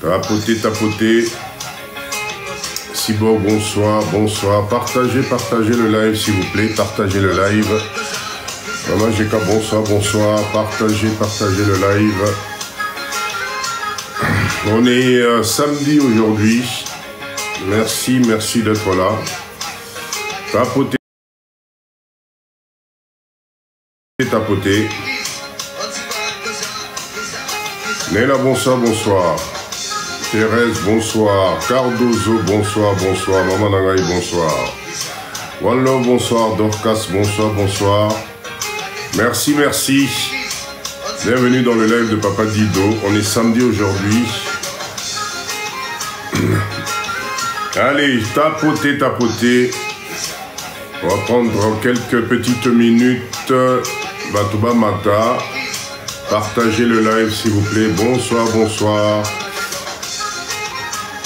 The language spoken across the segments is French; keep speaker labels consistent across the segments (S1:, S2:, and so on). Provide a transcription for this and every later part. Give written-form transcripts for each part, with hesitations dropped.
S1: Tapoter, tapoter. Cyborg, bonsoir, bonsoir. Partagez le live, s'il vous plaît. Partagez le live. Maman Jeka, bonsoir, bonsoir. Partagez le live. On est samedi aujourd'hui. Merci d'être là. Tapoter. Tapoter. Néla, bonsoir, bonsoir. Thérèse, bonsoir. Cardozo, bonsoir, bonsoir. Maman Nangaï, bonsoir. One Love, bonsoir. Dorcas, bonsoir, bonsoir. Merci. Bienvenue dans le live de Papa Dido. On est samedi aujourd'hui. Allez, tapoter. On va prendre quelques petites minutes. Batouba Mata. Partagez le live, s'il vous plaît. Bonsoir.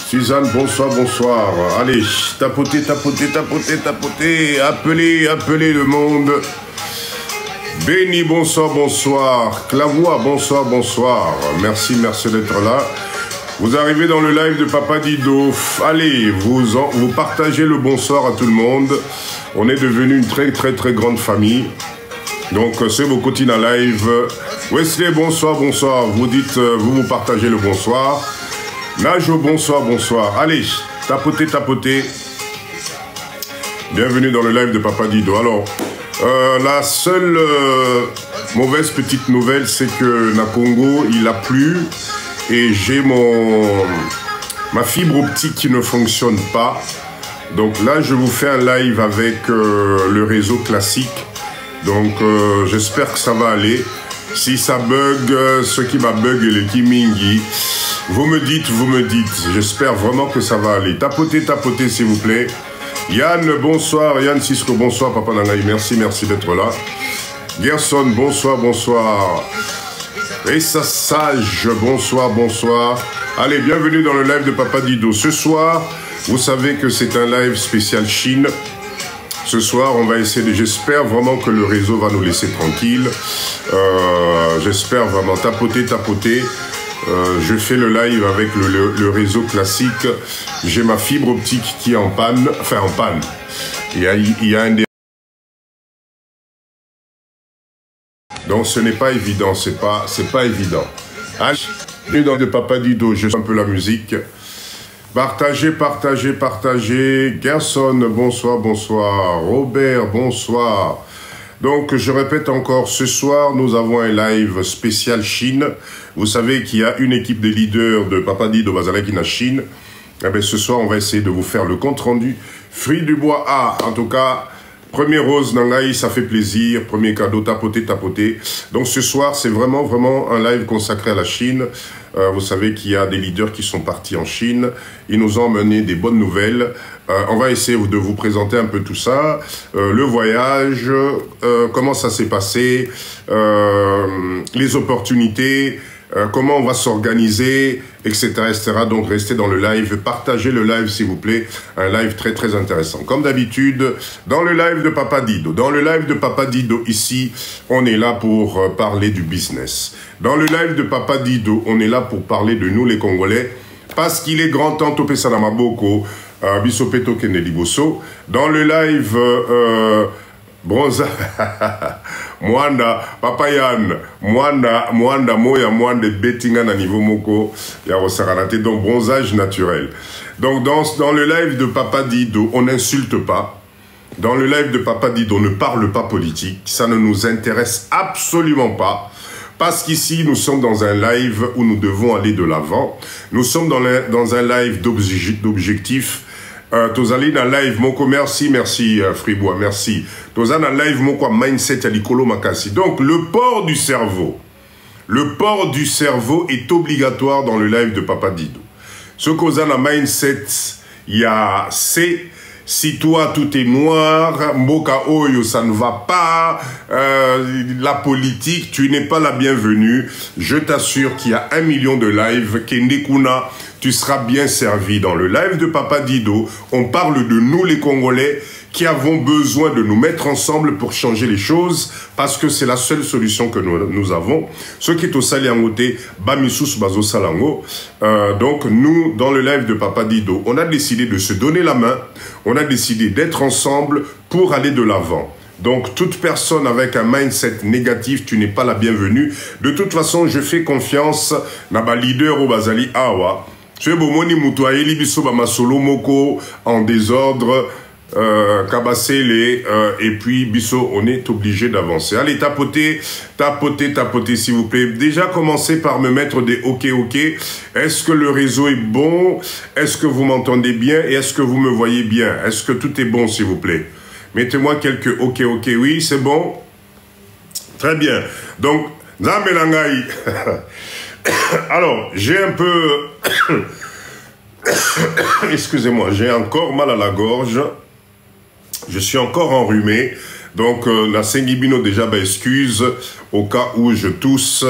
S1: Suzanne, bonsoir. Allez, tapoter. Appelez le monde. Béni, bonsoir. Clavois, bonsoir. Merci d'être là. Vous arrivez dans le live de Papa Dido. Allez, vous partagez le bonsoir à tout le monde. On est devenu une très grande famille. Donc, c'est vos quotidiens live. Wesley, bonsoir. Vous dites, vous partagez le bonsoir. Najo, bonsoir. Allez, tapoter. Bienvenue dans le live de Papa Dido. Alors, la seule mauvaise petite nouvelle, c'est que na Congo, il a plu et j'ai ma fibre optique qui ne fonctionne pas. Donc là, je vous fais un live avec le réseau classique. Donc, j'espère que ça va aller. Si ça bug, ce qui va bug et les Kimingi, vous me dites. J'espère vraiment que ça va aller. Tapoter, s'il vous plaît. Yann, bonsoir. Yann Cisco, bonsoir. Papa Nangaï, merci d'être là. Gerson, bonsoir. Et ça, Sage, bonsoir. Allez, bienvenue dans le live de Papa Dido. Ce soir, vous savez que c'est un live spécial Chine. Ce soir, on va essayer j'espère vraiment que le réseau va nous laisser tranquille. J'espère vraiment tapoter. Je fais le live avec le réseau classique. J'ai ma fibre optique qui est en panne. Enfin, en panne. Il y a un des... Donc, ce n'est pas évident. C'est pas évident. Allez, dans de Papa Dido, je sens un peu la musique. Partagez. Gerson, bonsoir. Robert, bonsoir. Donc, je répète encore, ce soir, nous avons un live spécial Chine. Vous savez qu'il y a une équipe de leaders de Papa Dido Bazalaki en Chine. Eh bien, ce soir, on va essayer de vous faire le compte-rendu. Fruit du bois A, en tout cas, premier rose Nangaï, ça fait plaisir. Premier cadeau, tapoter. Donc, ce soir, c'est vraiment un live consacré à la Chine. Vous savez qu'il y a des leaders qui sont partis en Chine. Ils nous ont mené des bonnes nouvelles. On va essayer de vous présenter un peu tout ça. Le voyage, comment ça s'est passé, les opportunités, comment on va s'organiser, etc. Donc, restez dans le live. Partagez le live, s'il vous plaît. Un live très intéressant. Comme d'habitude, dans le live de Papa Dido. Dans le live de Papa Dido, ici, on est là pour parler du business. Dans le live de Papa Dido, on est là pour parler de nous, les Congolais. Parce qu'il est grand temps, Topé Salamaboko, Bisopeto Kenediboso. Dans le live... Bronza, Mwanda, Papa Yann, Mwanda, Mwanda, bettinga na niveau moko, ya rosarate, donc bronzage naturel. Donc dans le live de Papa Dido, on n'insulte pas. Dans le live de Papa Dido, on ne parle pas politique. Ça ne nous intéresse absolument pas. Parce qu'ici, nous sommes dans un live où nous devons aller de l'avant. Nous sommes dans un live d'objectifs. Tozali na live moko merci Fribois, merci. Tozali na live moko mindset ya likolo makasi. Donc le port du cerveau est obligatoire dans le live de Papa Dido. Ce qu'on a na mindset, il y a c'est si toi tout est noir, mboka oyo ça ne va pas, la politique, tu n'es pas la bienvenue. Je t'assure qu'il y a 1 million de lives, Kendekuna, tu seras bien servi. Dans le live de Papa Dido, on parle de nous les Congolais qui avons besoin de nous mettre ensemble pour changer les choses, parce que c'est la seule solution que nous avons. Ce qui est au Saliangoté, Bamisous Bazo Salango. Donc nous, dans le live de Papa Dido, on a décidé de se donner la main, on a décidé d'être ensemble pour aller de l'avant. Donc, toute personne avec un mindset négatif, tu n'es pas la bienvenue. De toute façon, je fais confiance à ma leader au Bazali Awa. Je suis Bomoni Moutouaïli Biso Bamasolo Moko en désordre, Kabasele, et puis Biso, on est obligé d'avancer. Allez, tapotez, s'il vous plaît. Déjà, commencez par me mettre des OK. Est-ce que le réseau est bon? Est-ce que vous m'entendez bien? Et est-ce que vous me voyez bien? Est-ce que tout est bon, s'il vous plaît? Mettez-moi quelques OK. Oui, c'est bon? Très bien. Donc, Zamelangaï. Alors, j'ai un peu... Excusez-moi, j'ai encore mal à la gorge. Je suis encore enrhumé. Donc, la Sengibino déjà excuse au cas où je tousse.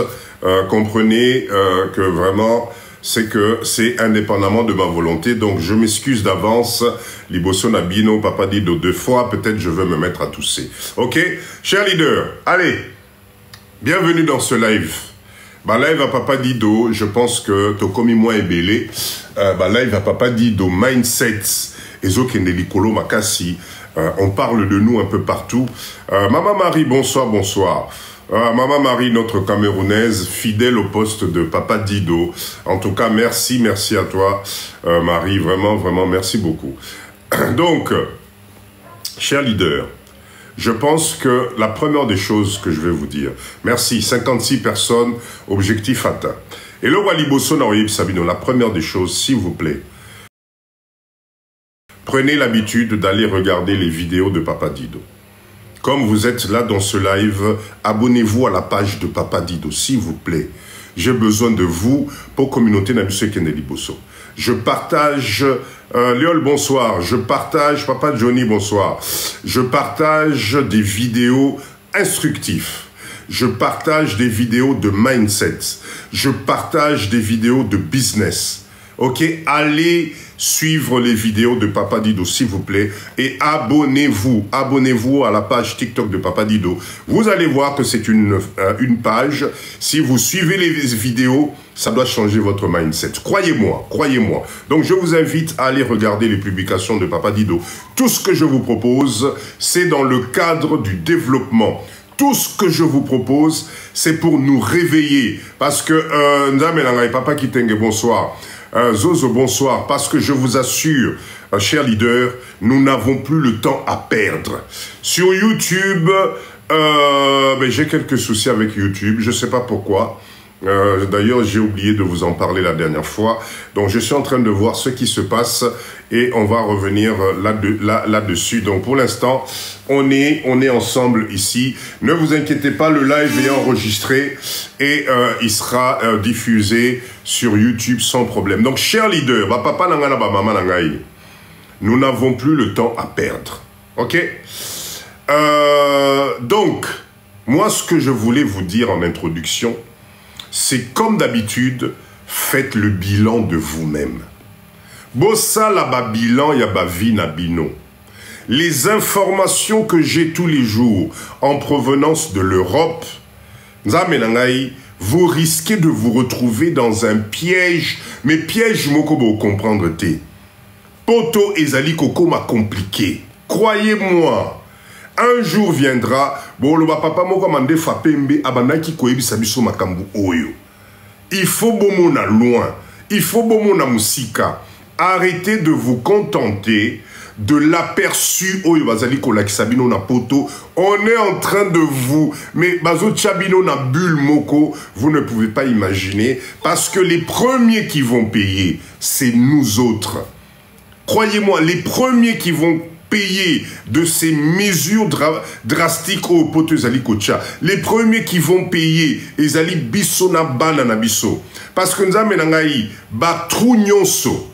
S1: Comprenez que vraiment... c'est que c'est indépendamment de ma volonté. Donc, je m'excuse d'avance. Liboso Nabino, Papa Dido 2 fois. Peut-être je veux me mettre à tousser. OK? Cher leader, allez. Bienvenue dans ce live. Live à Papa Dido, je pense que Tokomi moi est belé. Live à Papa Dido, Mindset. Ezo Kendelikolo Makasi. On parle de nous un peu partout. Maman Marie, bonsoir. Maman Marie, notre Camerounaise, fidèle au poste de Papa Dido. En tout cas, merci à toi, Marie. Vraiment, merci beaucoup. Donc, cher leader, je pense que la première des choses que je vais vous dire, merci, 56 personnes, objectif atteint. Et le Waliboso Naoyib Sabino, la première des choses, s'il vous plaît, prenez l'habitude d'aller regarder les vidéos de Papa Dido. Comme vous êtes là dans ce live, abonnez-vous à la page de Papa Dido, s'il vous plaît. J'ai besoin de vous pour communauté Nabusé Kennedy Bosso. Je partage, Léol, bonsoir. Je partage, Papa Johnny, bonsoir. Je partage des vidéos instructives. Je partage des vidéos de mindset. Je partage des vidéos de business. Ok, allez suivre les vidéos de Papa Dido, s'il vous plaît, et abonnez-vous. Abonnez-vous à la page TikTok de Papa Dido. Vous allez voir que c'est une page. Si vous suivez les vidéos, ça doit changer votre mindset. Croyez-moi. Donc, je vous invite à aller regarder les publications de Papa Dido. Tout ce que je vous propose, c'est dans le cadre du développement. Tout ce que je vous propose, c'est pour nous réveiller. Parce que, Nzamelanga et Papa Kitenge, bonsoir. Zozo, bonsoir, parce que je vous assure, cher leader, nous n'avons plus le temps à perdre. Sur YouTube, j'ai quelques soucis avec YouTube, je ne sais pas pourquoi. D'ailleurs, j'ai oublié de vous en parler la dernière fois. Donc, je suis en train de voir ce qui se passe et on va revenir là-dessus. Donc, pour l'instant, on est ensemble ici. Ne vous inquiétez pas, le live est enregistré et il sera diffusé sur YouTube sans problème. Donc, cher leader, papa nangana ba mama nangai, nous n'avons plus le temps à perdre. OK? Donc, moi, ce que je voulais vous dire en introduction, c'est comme d'habitude, faites le bilan de vous-même. Bossa la ba bilan ya ba vie na bino. Les informations que j'ai tous les jours en provenance de l'Europe, vous risquez de vous retrouver dans un piège, mais piège mokobo comprendre te. Poto ezali koko m'a compliqué. Croyez-moi. Un jour viendra, papa moko mande fapembe abanaki koyebisa biso makambu oyo. Il faut bomona loin, il faut bomona musika. Arrêtez de vous contenter de l'aperçu oyo bazali kolakisa bino na poto. On est en train de vous, mais bazo chabino na bulle moko, vous ne pouvez pas imaginer, parce que les premiers qui vont payer, c'est nous autres. Croyez-moi, les premiers qui vont payer de ces mesures drastiques au pote ezali kocha. Les premiers qui vont payer ezali biso na bana na biso. Parce que nzambe nangai ba trou nyonso.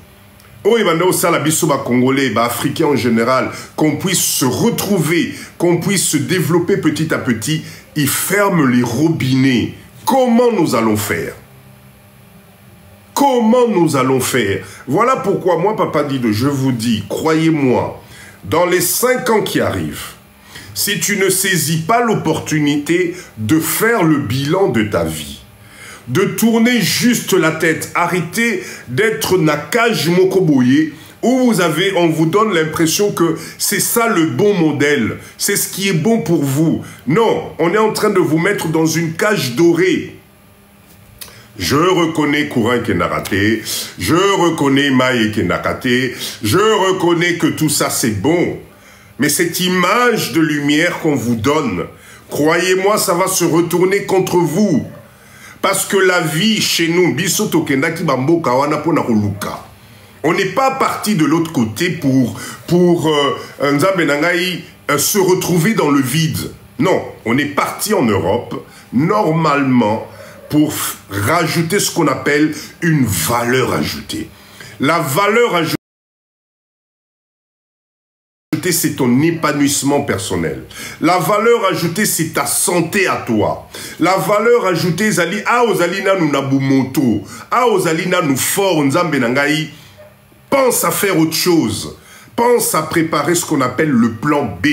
S1: Oye banda osala biso ba congolais, ba africains en général, qu'on puisse se retrouver, qu'on puisse se développer petit à petit, ils ferment les robinets. Comment nous allons faire? Comment nous allons faire? Voilà pourquoi moi, Papa Dido, je vous dis, croyez-moi, dans les 5 ans qui arrivent, si tu ne saisis pas l'opportunité de faire le bilan de ta vie, de tourner juste la tête, arrêter d'être Nakaj Mokoboye, où on vous donne l'impression que c'est ça le bon modèle, c'est ce qui est bon pour vous. Non, on est en train de vous mettre dans une cage dorée. Je reconnais Courant qui n'a raté, je reconnais Maï qui n'a raté, je reconnais que tout ça c'est bon. Mais cette image de lumière qu'on vous donne, croyez-moi, ça va se retourner contre vous. Parce que la vie chez nous, on n'est pas parti de l'autre côté pour se retrouver dans le vide. Non, on est parti en Europe, normalement, pour rajouter ce qu'on appelle une valeur ajoutée. La valeur ajoutée, c'est ton épanouissement personnel. La valeur ajoutée, c'est ta santé à toi. La valeur ajoutée, zali a ozalina nous nabumoto, a ozalina nous fort nzambe nangai. Pense à faire autre chose. Pense à préparer ce qu'on appelle le plan B.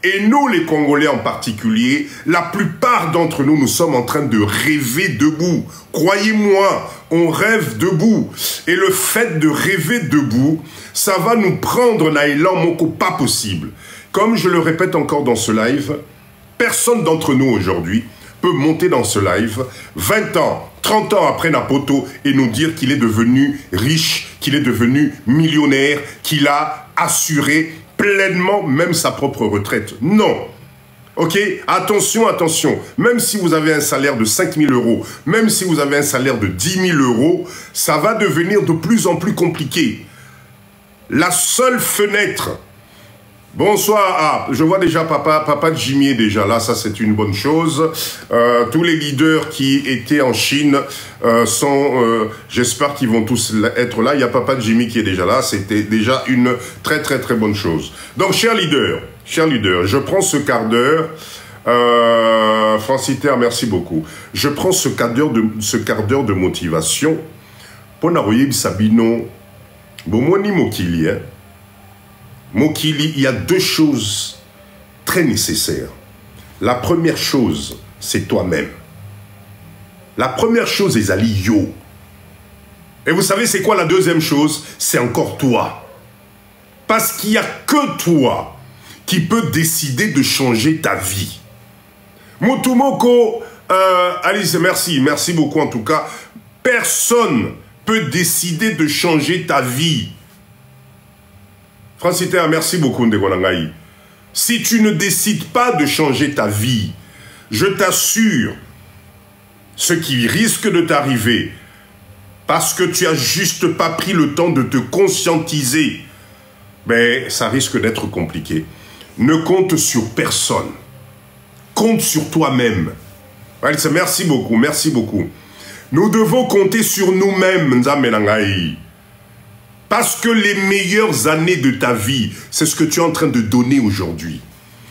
S1: Et nous, les Congolais en particulier, la plupart d'entre nous, nous sommes en train de rêver debout. Croyez-moi, on rêve debout. Et le fait de rêver debout, ça va nous prendre un élan moko pas possible. Comme je le répète encore dans ce live, personne d'entre nous aujourd'hui peut monter dans ce live 20 ans, 30 ans après Napoto et nous dire qu'il est devenu riche, qu'il est devenu millionnaire, qu'il a assuré pleinement même sa propre retraite. Non. Ok? Attention, attention. Même si vous avez un salaire de 5 000 €, même si vous avez un salaire de 10 000 €, ça va devenir de plus en plus compliqué. La seule fenêtre... Bonsoir, ah, je vois déjà papa Jimmy est déjà là, ça c'est une bonne chose. Tous les leaders qui étaient en Chine sont, j'espère qu'ils vont tous être là. Il y a papa Jimmy qui est déjà là, c'était déjà une très bonne chose. Donc chers leaders, je prends ce quart d'heure, Franciter, merci beaucoup. Je prends ce quart d'heure de motivation pour Naroyeb Sabino, Bomoni Mokili, hein. Mokili, il y a 2 choses très nécessaires. La première chose, c'est toi-même. La première chose est Ali Yo. Et vous savez, c'est quoi la deuxième chose? C'est encore toi. Parce qu'il n'y a que toi qui peut décider de changer ta vie. Motumoko, Alice, merci beaucoup en tout cas. Personne peut décider de changer ta vie. Franciter, merci beaucoup, Ndegonangaï. Si tu ne décides pas de changer ta vie, je t'assure, ce qui risque de t'arriver, parce que tu as juste pas pris le temps de te conscientiser, ben, ça risque d'être compliqué. Ne compte sur personne. Compte sur toi-même. Merci beaucoup, merci beaucoup. Nous devons compter sur nous-mêmes, Nzamenangaï. Parce que les meilleures années de ta vie, c'est ce que tu es en train de donner aujourd'hui.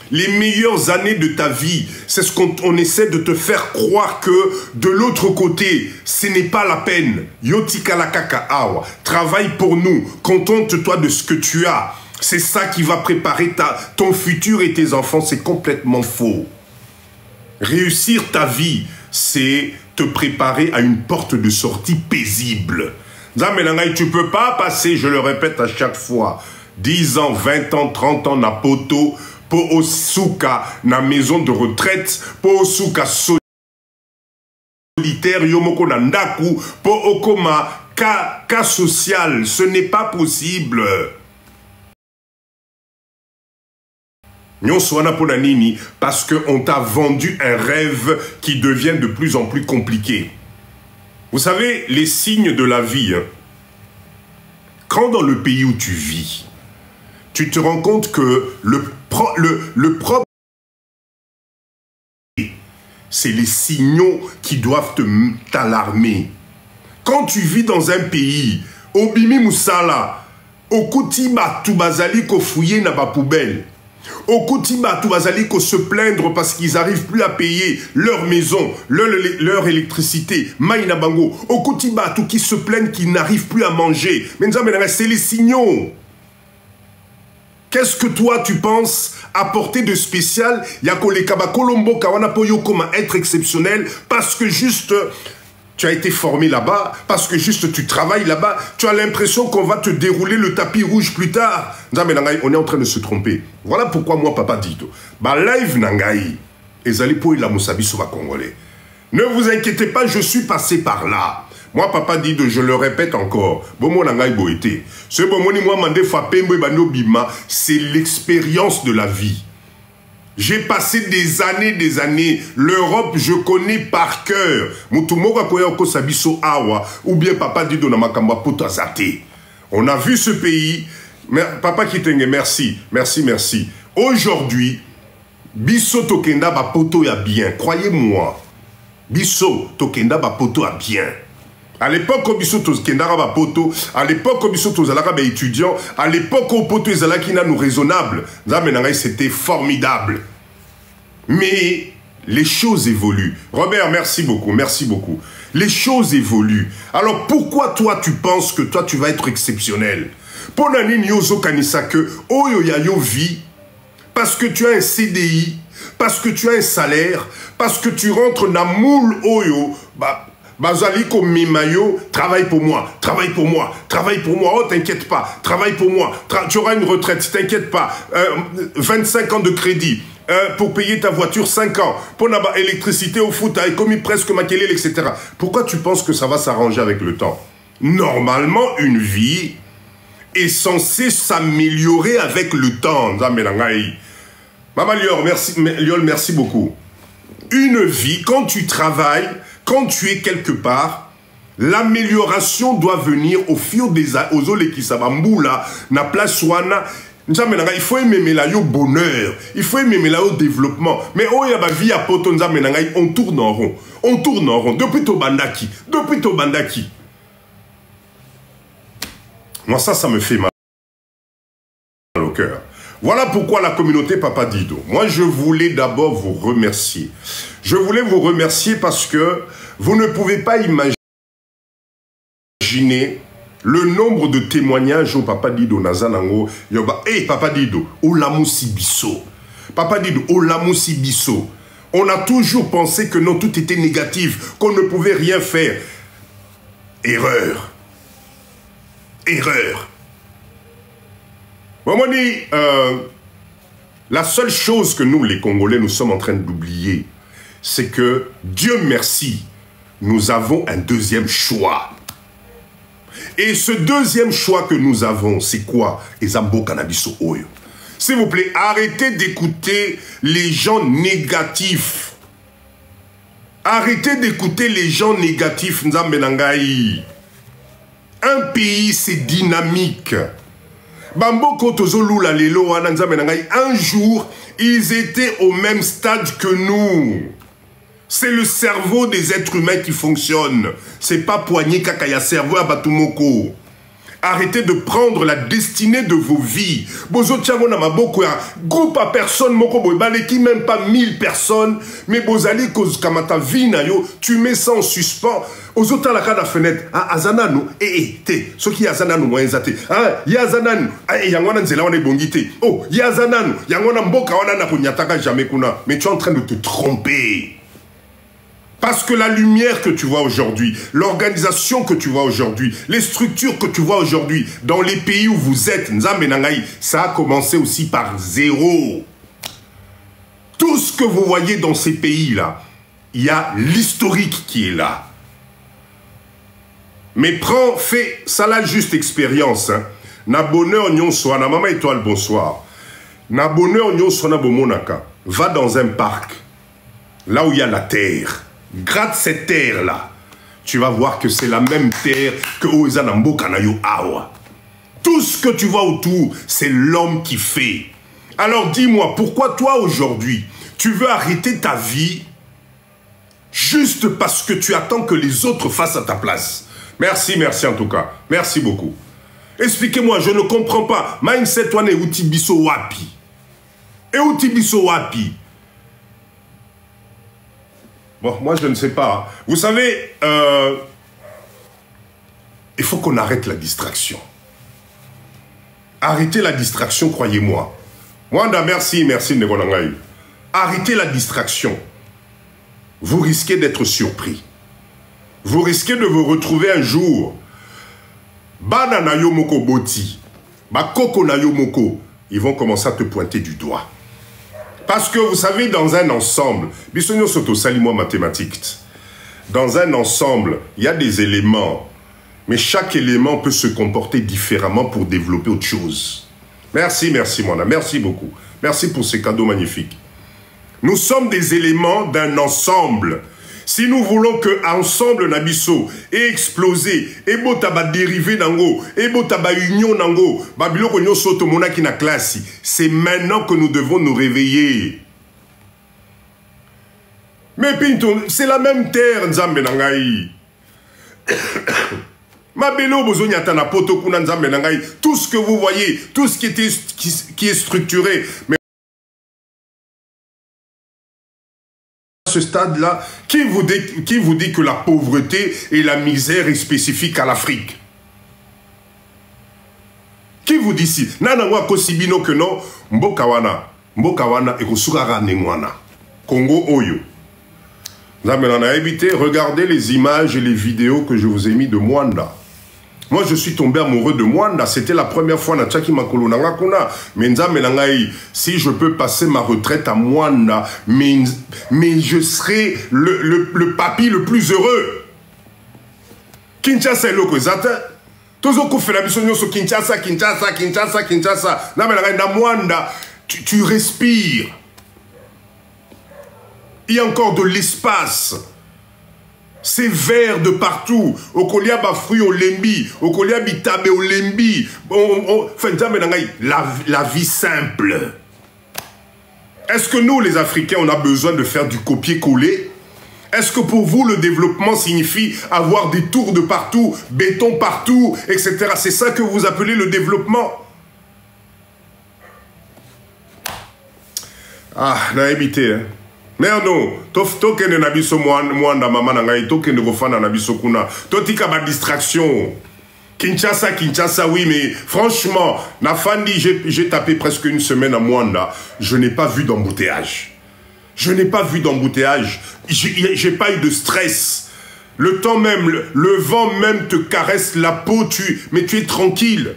S1: Les meilleures années de ta vie, c'est ce qu'on essaie de te faire croire que de l'autre côté, ce n'est pas la peine. Yotika la kaka awa. Travaille pour nous. Contente-toi de ce que tu as. C'est ça qui va préparer ton futur et tes enfants. C'est complètement faux. Réussir ta vie, c'est te préparer à une porte de sortie paisible. Tu ne peux pas passer, je le répète à chaque fois, 10 ans, 20 ans, 30 ans na poto, po osuka na maison de retraite, po osuka solitaire, yomoko na ndaku, po okoma cas social. Ce n'est pas possible. Parce qu'on t'a vendu un rêve qui devient de plus en plus compliqué. Vous savez, les signes de la vie, hein, quand dans le pays où tu vis, tu te rends compte que le problème, c'est les signaux qui doivent t'alarmer. Quand tu vis dans un pays, Obimi Moussala, Okutima Toubazali Kofouye na ba poubelle, Okutima Toubazali ko se plaindre parce qu'ils n'arrivent plus à payer leur maison, leur électricité, Maïna Bango, Okutima tout qui se plaignent qu'ils n'arrivent plus à manger. Mais c'est les signaux. Qu'est-ce que toi, tu penses apporter de spécial? Yakolekaba Kolombo Kawana Poyo comment être exceptionnel parce que juste tu as été formé là-bas, parce que juste tu travailles là-bas, tu as l'impression qu'on va te dérouler le tapis rouge plus tard. On est en train de se tromper. Voilà pourquoi moi, Papa Dido, live Nangaï, ezali po ila musabi soba congolais. Ne vous inquiétez pas, je suis passé par là. Moi, Papa Dido, je le répète encore, Bomo Nangaï Boete. Ce Bomoni, moi, Mande Fapembo Bano Bima, c'est l'expérience de la vie. J'ai passé des années. L'Europe, je connais par cœur. Mutumoka Koyoko Sabiso Awa, ou bien Papa Dido Namakamba Potazate. On a vu ce pays. Papa Kitenge, merci. Aujourd'hui, Biso Tokenda Bapoto ya bien. Croyez-moi. Biso Tokenda Bapoto ya bien. À l'époque où Biso Tokenda Bapoto, à l'époque où Biso Tozalaka ba étudiant, à l'époque où Poto Ezalaki na nous raisonnable, c'était formidable. Mais les choses évoluent. Robert, merci beaucoup. Les choses évoluent. Alors pourquoi toi tu penses que toi tu vas être exceptionnel? Pour nani nyozo kanisa que oyo ya yo vie, parce que tu as un CDI, parce que tu as un salaire, parce que tu rentres na moule oyo, Bazaliko Mimayo, travaille pour moi. Oh, t'inquiète pas, travaille pour moi. Tu auras une retraite, t'inquiète pas. 25 ans de crédit. Pour payer ta voiture, 5 ans. Pour l'électricité au foot, t'as commis presque Makelele, etc. Pourquoi tu penses que ça va s'arranger avec le temps? Normalement, une vie est censée s'améliorer avec le temps. Maman Liol, merci beaucoup. Une vie, quand tu travailles, quand tu es quelque part, l'amélioration doit venir au fil des ozole qui s'abamboula, na place wana. Il faut aimer la yo bonheur, il faut aimer la yo développement. Mais oh ya ba vie à poto on tourne en rond. Depuis to bandaki. Moi ça me fait mal au cœur. Voilà pourquoi la communauté Papa Dido. Moi, je voulais d'abord vous remercier. Je voulais vous remercier parce que vous ne pouvez pas imaginer le nombre de témoignages au Papa Dido Nazanango. Yoba, Papa Dido, Olamusi Bisso. Papa Dido, Olamusi Bisso. On a toujours pensé que non, tout était négatif, qu'on ne pouvait rien faire. Erreur. Moi, la seule chose que nous, les Congolais, nous sommes en train d'oublier, c'est que, Dieu merci, nous avons un deuxième choix. Et ce deuxième choix que nous avons, c'est quoi? Ezambo Cannabiso Oyo. S'il vous plaît, arrêtez d'écouter les gens négatifs. Arrêtez d'écouter les gens négatifs, Nzambenangaï. Un pays, c'est dynamique. Un jour, ils étaient au même stade que nous. C'est le cerveau des êtres humains qui fonctionne. C'est pas poignet kakaya cerveau à Batumoko. Arrêtez de prendre la destinée de vos vies. Groupe à personne, qui même pas 1000 personnes, mais bozali cause kamata vinayo, tu mets ça en suspens. Aux autres la la fenêtre, azananu, ce qui azananu moins zate, yazananu, yangwana nzela wana bongite, oh yazananu, yangwana mboka wana na kunyataka jamais kuna, mais tu es en train de te tromper. Parce que la lumière que tu vois aujourd'hui, l'organisation que tu vois aujourd'hui, les structures que tu vois aujourd'hui, dans les pays où vous êtes, ça a commencé aussi par zéro. Tout ce que vous voyez dans ces pays-là, il y a l'historique qui est là. Mais fais ça la juste expérience. Na bonheur nyon soa, na maman étoile bonsoir. Na bonheur nyon soa na bomonaka. Va dans un parc, là où il y a la terre. Gratte cette terre-là, tu vas voir que c'est la même terre que Oezanambo Kanayo Awa. Tout ce que tu vois autour, c'est l'homme qui fait. Alors dis-moi, pourquoi toi aujourd'hui, tu veux arrêter ta vie juste parce que tu attends que les autres fassent à ta place? Merci en tout cas. Merci beaucoup. Expliquez-moi, je ne comprends pas. Mindset wane utibiso wapi. Et utibiso wapi. Bon, moi, je ne sais pas. Vous savez, il faut qu'on arrête la distraction. Arrêtez la distraction, croyez-moi. Mwanda, merci, Ndegonangaï. Arrêtez la distraction. Vous risquez d'être surpris. Vous risquez de vous retrouver un jour. Bana na yo moko boti. Bakoko na yo moko. Ils vont commencer à te pointer du doigt. Parce que vous savez, dans un ensemble, bisogno soto salimo mathématique. Dans un ensemble, il y a des éléments. Mais chaque élément peut se comporter différemment pour développer autre chose. Merci, Mona. Merci beaucoup. Merci pour ces cadeaux magnifiques. Nous sommes des éléments d'un ensemble. Si nous voulons que ensemble Nabiso ait explosé, et botaba dérivé nango, et botaba union nango, babilo konyo soto mona ki na classe, c'est maintenant que nous devons nous réveiller. Mais Pinto, c'est la même terre, Nzambe nangai. Mabelo bozonya na poto kuna Nzambe nangai. Tout ce que vous voyez, tout ce qui est structuré, mais ce stade-là, qui vous dit que la pauvreté et la misère est spécifique à l'Afrique? Qui vous dit si? Nanangwa kosibino que non, Mbokawana et Kosurara Nemwana. Congo Oyo. Regardez les images et les vidéos que je vous ai mis de Mwanda. Moi, je suis tombé amoureux de Mwanda. C'était la première fois na Tchaki Makolo Nangakuna. Si je peux passer ma retraite à Mwanda, mais je serai le papy le plus heureux. Kinshasa est loko zata. Tozoko fait la mission sur Kinshasa. Na Mwanda, tu respires. Il y a encore de l'espace. C'est vert de partout. Okolia bafui au lembi. Okolia bitabe au lembi. La vie simple. Est-ce que nous, les Africains, on a besoin de faire du copier-coller? Est-ce que pour vous, le développement signifie avoir des tours de partout, béton partout, etc. C'est ça que vous appelez le développement? Ah, n'a évité, hein. Mais non, tokende na biso mwanda mama na ngai, tokende kofana na biso kuna. Totika ba distraction. Kinshasa, oui, mais franchement, Nafandi, j'ai tapé presque une semaine à Mwanda. Je n'ai pas vu d'embouteillage. J'ai pas eu de stress. Le temps même, le vent même te caresse la peau, mais tu es tranquille.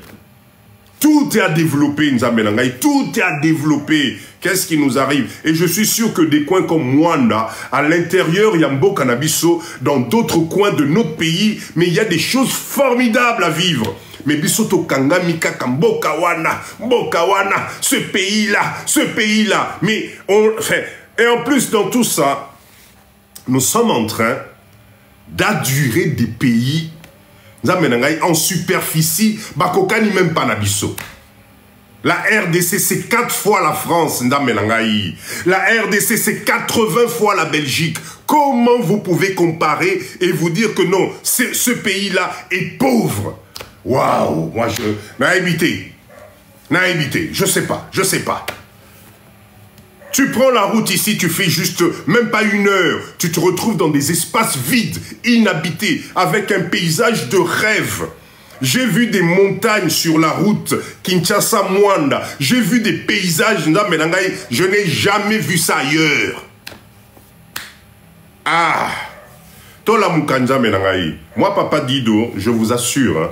S1: Tout est à développer, Nzambelangai. Tout est à développer. Qu'est-ce qui nous arrive? Et je suis sûr que des coins comme Mwanda, à l'intérieur, il y a Mboka na biso, dans d'autres coins de notre pays, mais il y a des choses formidables à vivre. Mais bisoto kangamika Mboka wana, ce pays-là. Mais et en plus, dans tout ça, nous sommes en train d'adurer des pays en superficie, bakokani même pas nabiso. La RDC, c'est 4 fois la France. La RDC, c'est 80 fois la Belgique. Comment vous pouvez comparer et vous dire que non, ce pays-là est pauvre? Waouh, moi je... N'a évité, je sais pas. Tu prends la route ici, tu fais juste même pas 1 heure. Tu te retrouves dans des espaces vides, inhabités, avec un paysage de rêve. J'ai vu des montagnes sur la route Kinshasa-Mwanda. J'ai vu des paysages, je n'ai jamais vu ça ailleurs. Ah, Tola Mukanja Menangaï. Moi, Papa Dido, je vous assure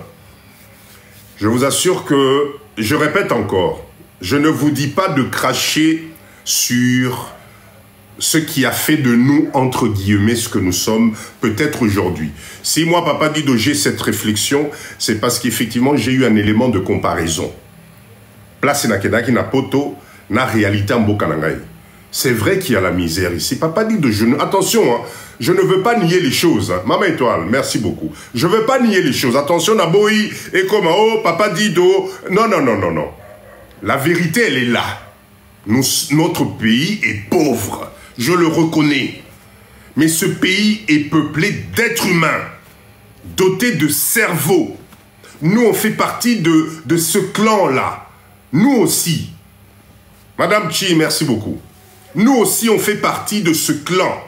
S1: que, je répète encore, je ne vous dis pas de cracher sur ce qui a fait de nous, entre guillemets, ce que nous sommes peut-être aujourd'hui. Si moi, Papa Dido, j'ai cette réflexion, c'est parce qu'effectivement, j'ai eu un élément de comparaison. Place Nakedaki na poto, na réalité en Bokanangaï. C'est vrai qu'il y a la misère ici. Papa Dido, attention, hein, je ne veux pas nier les choses. Hein. Maman Étoile, merci beaucoup. Je ne veux pas nier les choses. Attention, Naboï, et comme, oh, Papa Dido. Non. La vérité, elle est là. Notre pays est pauvre. Je le reconnais. Mais ce pays est peuplé d'êtres humains, dotés de cerveau. Nous, on fait partie de ce clan-là. Nous aussi. Madame Chi, merci beaucoup. Nous aussi, on fait partie de ce clan.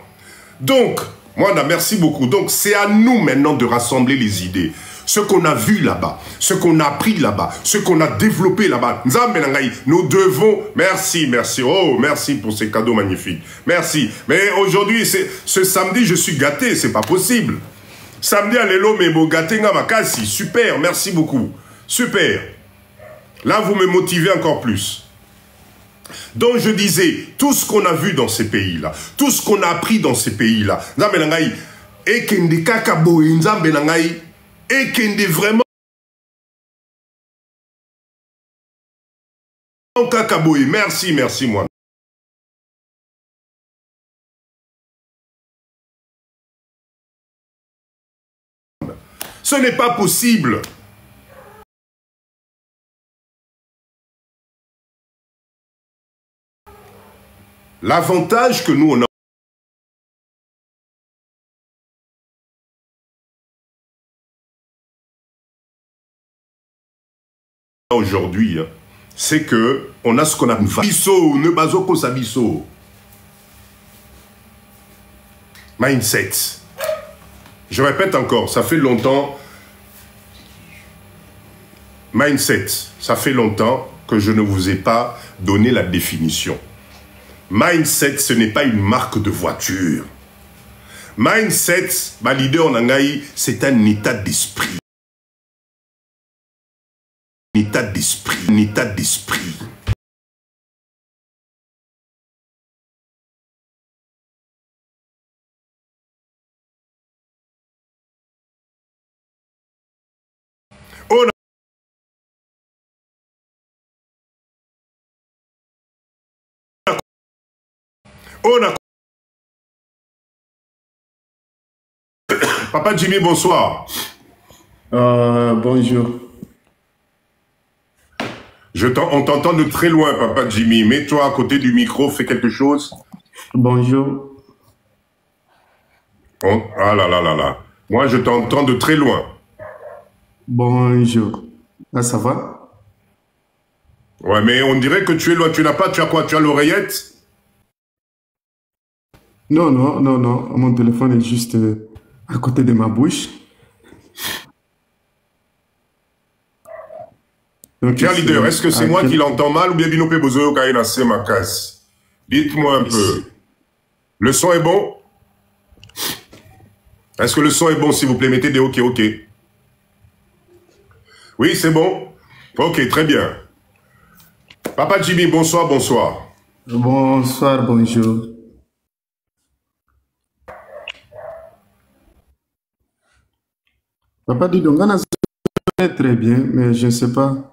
S1: Donc, Mwanda, merci beaucoup. Donc, c'est à nous maintenant de rassembler les idées. ce qu'on a vu là-bas, ce qu'on a appris là-bas, ce qu'on a développé là-bas. Nous devons... Merci, merci. Oh, merci pour ces cadeaux magnifiques. Merci. Mais aujourd'hui, ce samedi, je suis gâté. C'est pas possible. Samedi, allélo, mais bon, gâté, makasi. Super, merci beaucoup. Super. Là, vous me motivez encore plus. Donc, je disais, tout ce qu'on a vu dans ces pays-là, tout ce qu'on a appris dans ces pays-là, et kende kakabo nzambe nangai et kende vraiment kakabo. Merci, merci moi. Ce n'est pas possible. L'avantage que nous on a aujourd'hui, c'est que on a ce qu'on a biso, ne bazoko sabiso. Mindset. Je répète encore, ça fait longtemps. Mindset, ça fait longtemps que je ne vous ai pas donné la définition. Mindset, ce n'est pas une marque de voiture. Mindset, ma leader Nangaï, c'est un état d'esprit. Un état d'esprit, un état d'esprit. Papa Jimmy, bonsoir.
S2: Bonjour.
S1: On t'entend de très loin, Papa Jimmy. Mets-toi à côté du micro, fais quelque chose.
S2: Bonjour.
S1: Ah là là là là. Moi, je t'entends de très loin.
S2: Bonjour. Là, ça va?
S1: Ouais, mais on dirait que tu es loin. Tu n'as pas, tu as quoi? Tu as l'oreillette?
S2: Non, non, non, non. Mon téléphone est juste à côté de ma bouche.
S1: Donc, Pierre Leader, est-ce que c'est moi qui l'entends mal ou bien Binope Bozoyo Kaina c'est ma casse? Dites-moi un peu. Le son est bon? Est-ce que le son est bon, s'il vous plaît? Mettez des OK, OK. Oui, c'est bon? OK, très bien. Papa Jimmy, bonsoir, bonsoir.
S2: Bonsoir, bonjour. Papa dit donc, on a très bien, mais je ne sais pas.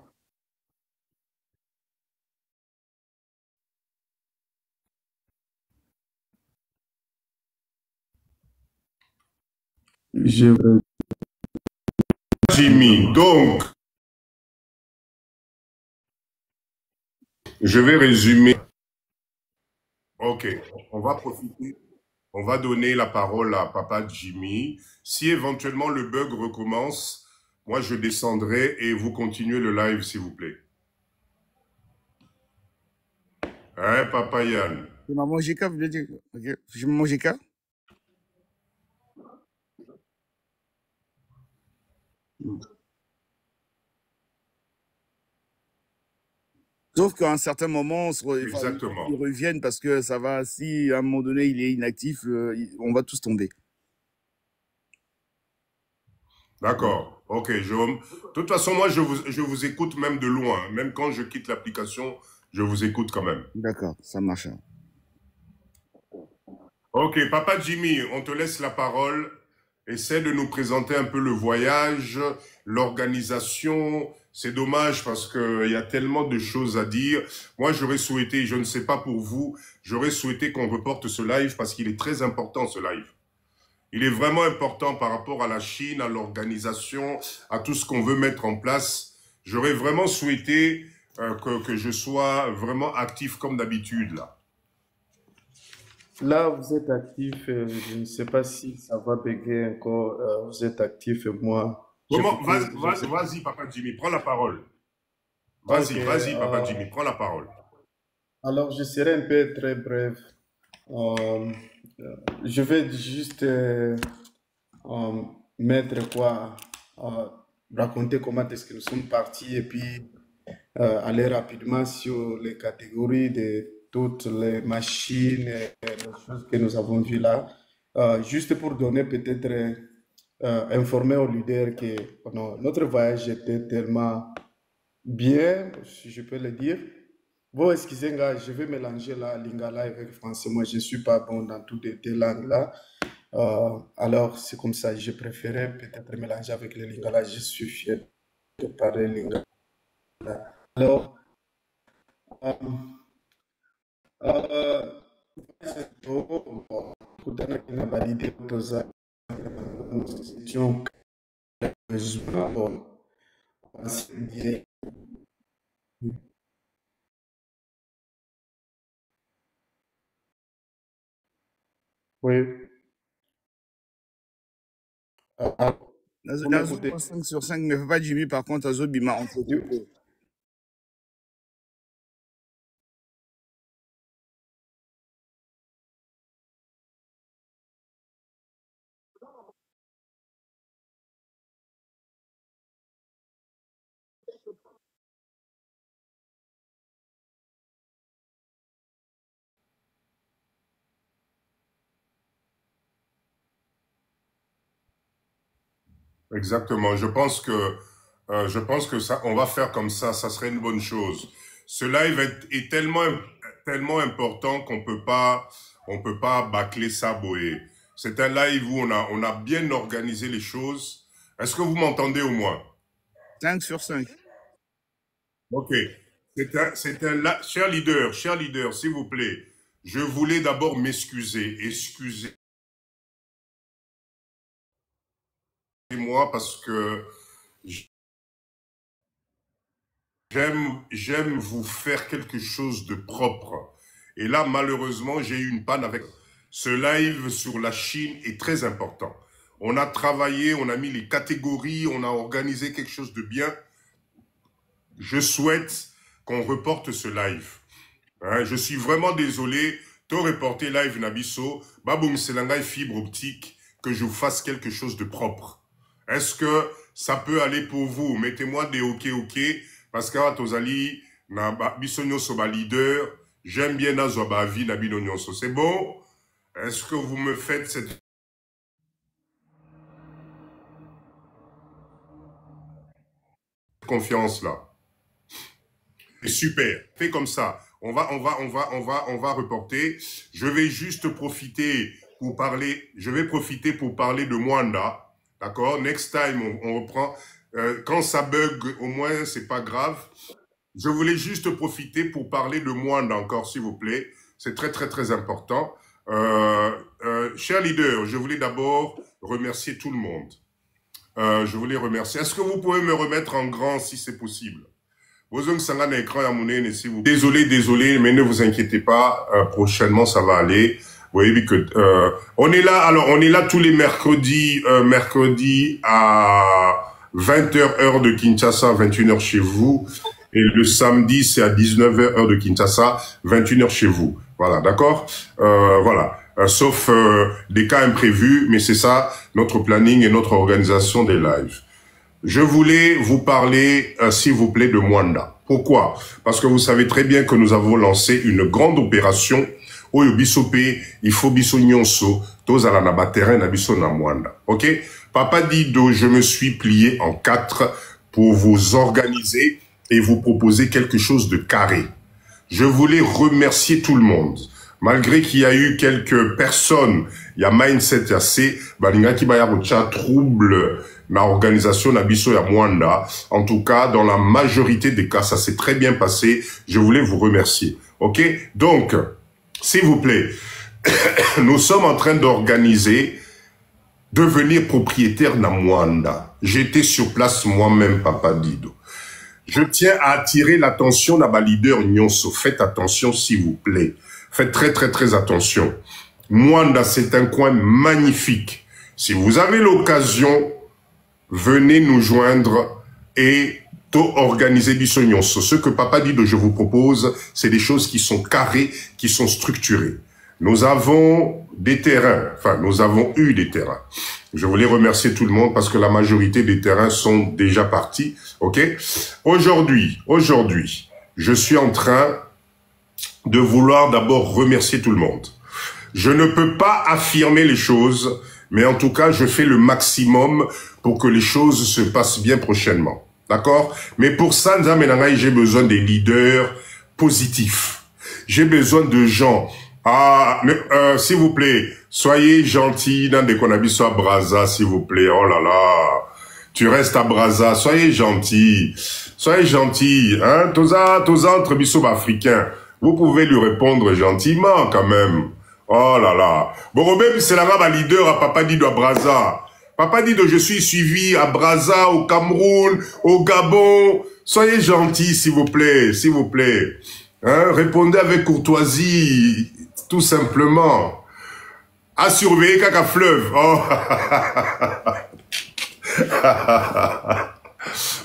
S1: Jimmy, donc, je vais résumer. OK, on va profiter. On va donner la parole à Papa Jimmy. Si éventuellement le bug recommence, moi je descendrai et vous continuez le live, s'il vous plaît. Hein, Papa Yann?
S3: C'est Maman Jika, vous voulez dire? Ok, je Maman Jika. Sauf qu'à un certain moment,
S1: Exactement.
S3: ils reviennent parce que ça va, si à un moment donné il est inactif, on va tous tomber.
S1: D'accord. OK. De toute façon, moi, je vous écoute même de loin. Même quand je quitte l'application, je vous écoute quand même.
S3: D'accord, ça marche.
S1: OK. Papa Jimmy, on te laisse la parole. Essaie de nous présenter un peu le voyage, l'organisation. C'est dommage parce qu'il y a tellement de choses à dire. Moi, j'aurais souhaité, je ne sais pas pour vous, j'aurais souhaité qu'on reporte ce live parce qu'il est très important, ce live. Il est vraiment important par rapport à la Chine, à l'organisation, à tout ce qu'on veut mettre en place. J'aurais vraiment souhaité que je sois vraiment actif comme d'habitude, là.
S2: Là, vous êtes actif. Je ne sais pas si ça va bugger encore. Vous êtes actif et moi.
S1: Comment? Vas-y, Papa Jimmy, prends la parole. Vas-y,
S2: Ok,
S1: vas-y, Papa Jimmy, prends la parole.
S2: alors, je serai un peu très bref. Je vais juste mettre quoi raconter comment est-ce que nous sommes partis et puis aller rapidement sur les catégories de toutes les machines et les choses que nous avons vues là. Juste pour donner peut-être, informer aux leaders que notre voyage était tellement bien, si je peux le dire. Bon, excusez moi je vais mélanger la lingala avec le français. Moi, je ne suis pas bon dans toutes les deux langues-là. Alors, c'est comme ça, je préférais peut-être mélanger avec le lingala. Je suis fier de parler lingala. Alors, euh, kutana kinabalidi kutoza constitution oui.
S3: Nazo 5 sur 5, mais pas Jimmy, par contre, Azo Bima entre tout.
S1: Exactement. Je pense que ça, on va faire comme ça serait une bonne chose. Ce live est tellement important on peut pas bâcler ça, Boé. C'est un live où on a bien organisé les choses. Est-ce que vous m'entendez au moins?
S3: 5 sur 5.
S1: Ok. Cher leader, s'il vous plaît. Je voulais d'abord m'excuser. Excusez-moi parce que j'aime vous faire quelque chose de propre. Et là, malheureusement, j'ai eu une panne avec ce live sur la Chine est très important. On a travaillé, on a mis les catégories, on a organisé quelque chose de bien. Je souhaite qu'on reporte ce live. Hein, je suis vraiment désolé. Tout reporter live Nabiso, Baboum Selangai fibre optique, que je vous fasse quelque chose de propre. Est-ce que ça peut aller pour vous? Mettez-moi des ok. Parce que Tozali, na bisonyo soba leader, j'aime bien na zoba vie na binonyonso. C'est bon? Est-ce que vous me faites cette confiance-là? Super. Fais comme ça. On va reporter. Je vais juste profiter pour parler. Je vais profiter pour parler de Mwanda. D'accord? Next time, on reprend. Quand ça bug, au moins, c'est pas grave. Je voulais juste profiter pour parler de Mwanda encore, s'il vous plaît. C'est très important. Cher leader, je voulais d'abord remercier tout le monde. Je voulais remercier. Est-ce que vous pouvez me remettre en grand si c'est possible? Désolé, mais ne vous inquiétez pas. Prochainement, ça va aller. Vous voyez que on est là. Alors, on est là tous les mercredis, mercredi à 20h heure de Kinshasa, 21h chez vous. Et le samedi, c'est à 19h heure de Kinshasa, 21h chez vous. Voilà, d'accord. Voilà. Sauf des cas imprévus, mais c'est ça notre planning et notre organisation des lives. Je voulais vous parler, s'il vous plaît, de Mwanda. Pourquoi? Parce que vous savez très bien que nous avons lancé une grande opération Oyo Bisopé, il faut biso nyonso, tozala na baterrain na biso na Mwanda. Ok? Papa Dido, je me suis plié en 4 pour vous organiser et vous proposer quelque chose de carré. Je voulais remercier tout le monde. Malgré qu'il y a eu quelques personnes, il y a mindset, il y a C, balinga ki baya rocha trouble na organisation na biso ya Mwanda. En tout cas, dans la majorité des cas, ça s'est très bien passé. Je voulais vous remercier. Ok? Donc, s'il vous plaît, nous sommes en train d'organiser devenir propriétaire na Mwanda. J'étais sur place moi-même, Papa Dido. Je tiens à attirer l'attention de ma leader Nyonso. Faites attention, s'il vous plaît. Faites très attention. Mwanda, c'est un coin magnifique. Si vous avez l'occasion, venez nous joindre et organiser Biso Nyonso. Ce que Papa Dido, je vous propose, c'est des choses qui sont carrées, qui sont structurées. Nous avons des terrains, enfin, nous avons eu des terrains. Je voulais remercier tout le monde parce que la majorité des terrains sont déjà partis, ok? Aujourd'hui, je suis en train de vouloir d'abord remercier tout le monde. Je ne peux pas affirmer les choses, mais en tout cas, je fais le maximum pour que les choses se passent bien prochainement. D'accord? Mais pour ça, j'ai besoin des leaders positifs. J'ai besoin de gens. Ah, mais s'il vous plaît, soyez gentils dans des conabis à Brazza, s'il vous plaît. Oh là là, tu restes à Brazza, soyez gentils. Soyez gentils, hein? Toza entre bisous africains. Vous pouvez lui répondre gentiment quand même. Oh là là. Bon, Robert, c'est la leader à Papa Dido à Brazza. Papa Dido, je suis suivi à Brazza, au Cameroun, au Gabon. Soyez gentils, s'il vous plaît, s'il vous plaît. Hein? Répondez avec courtoisie, tout simplement. À surveiller caca fleuve. Oh.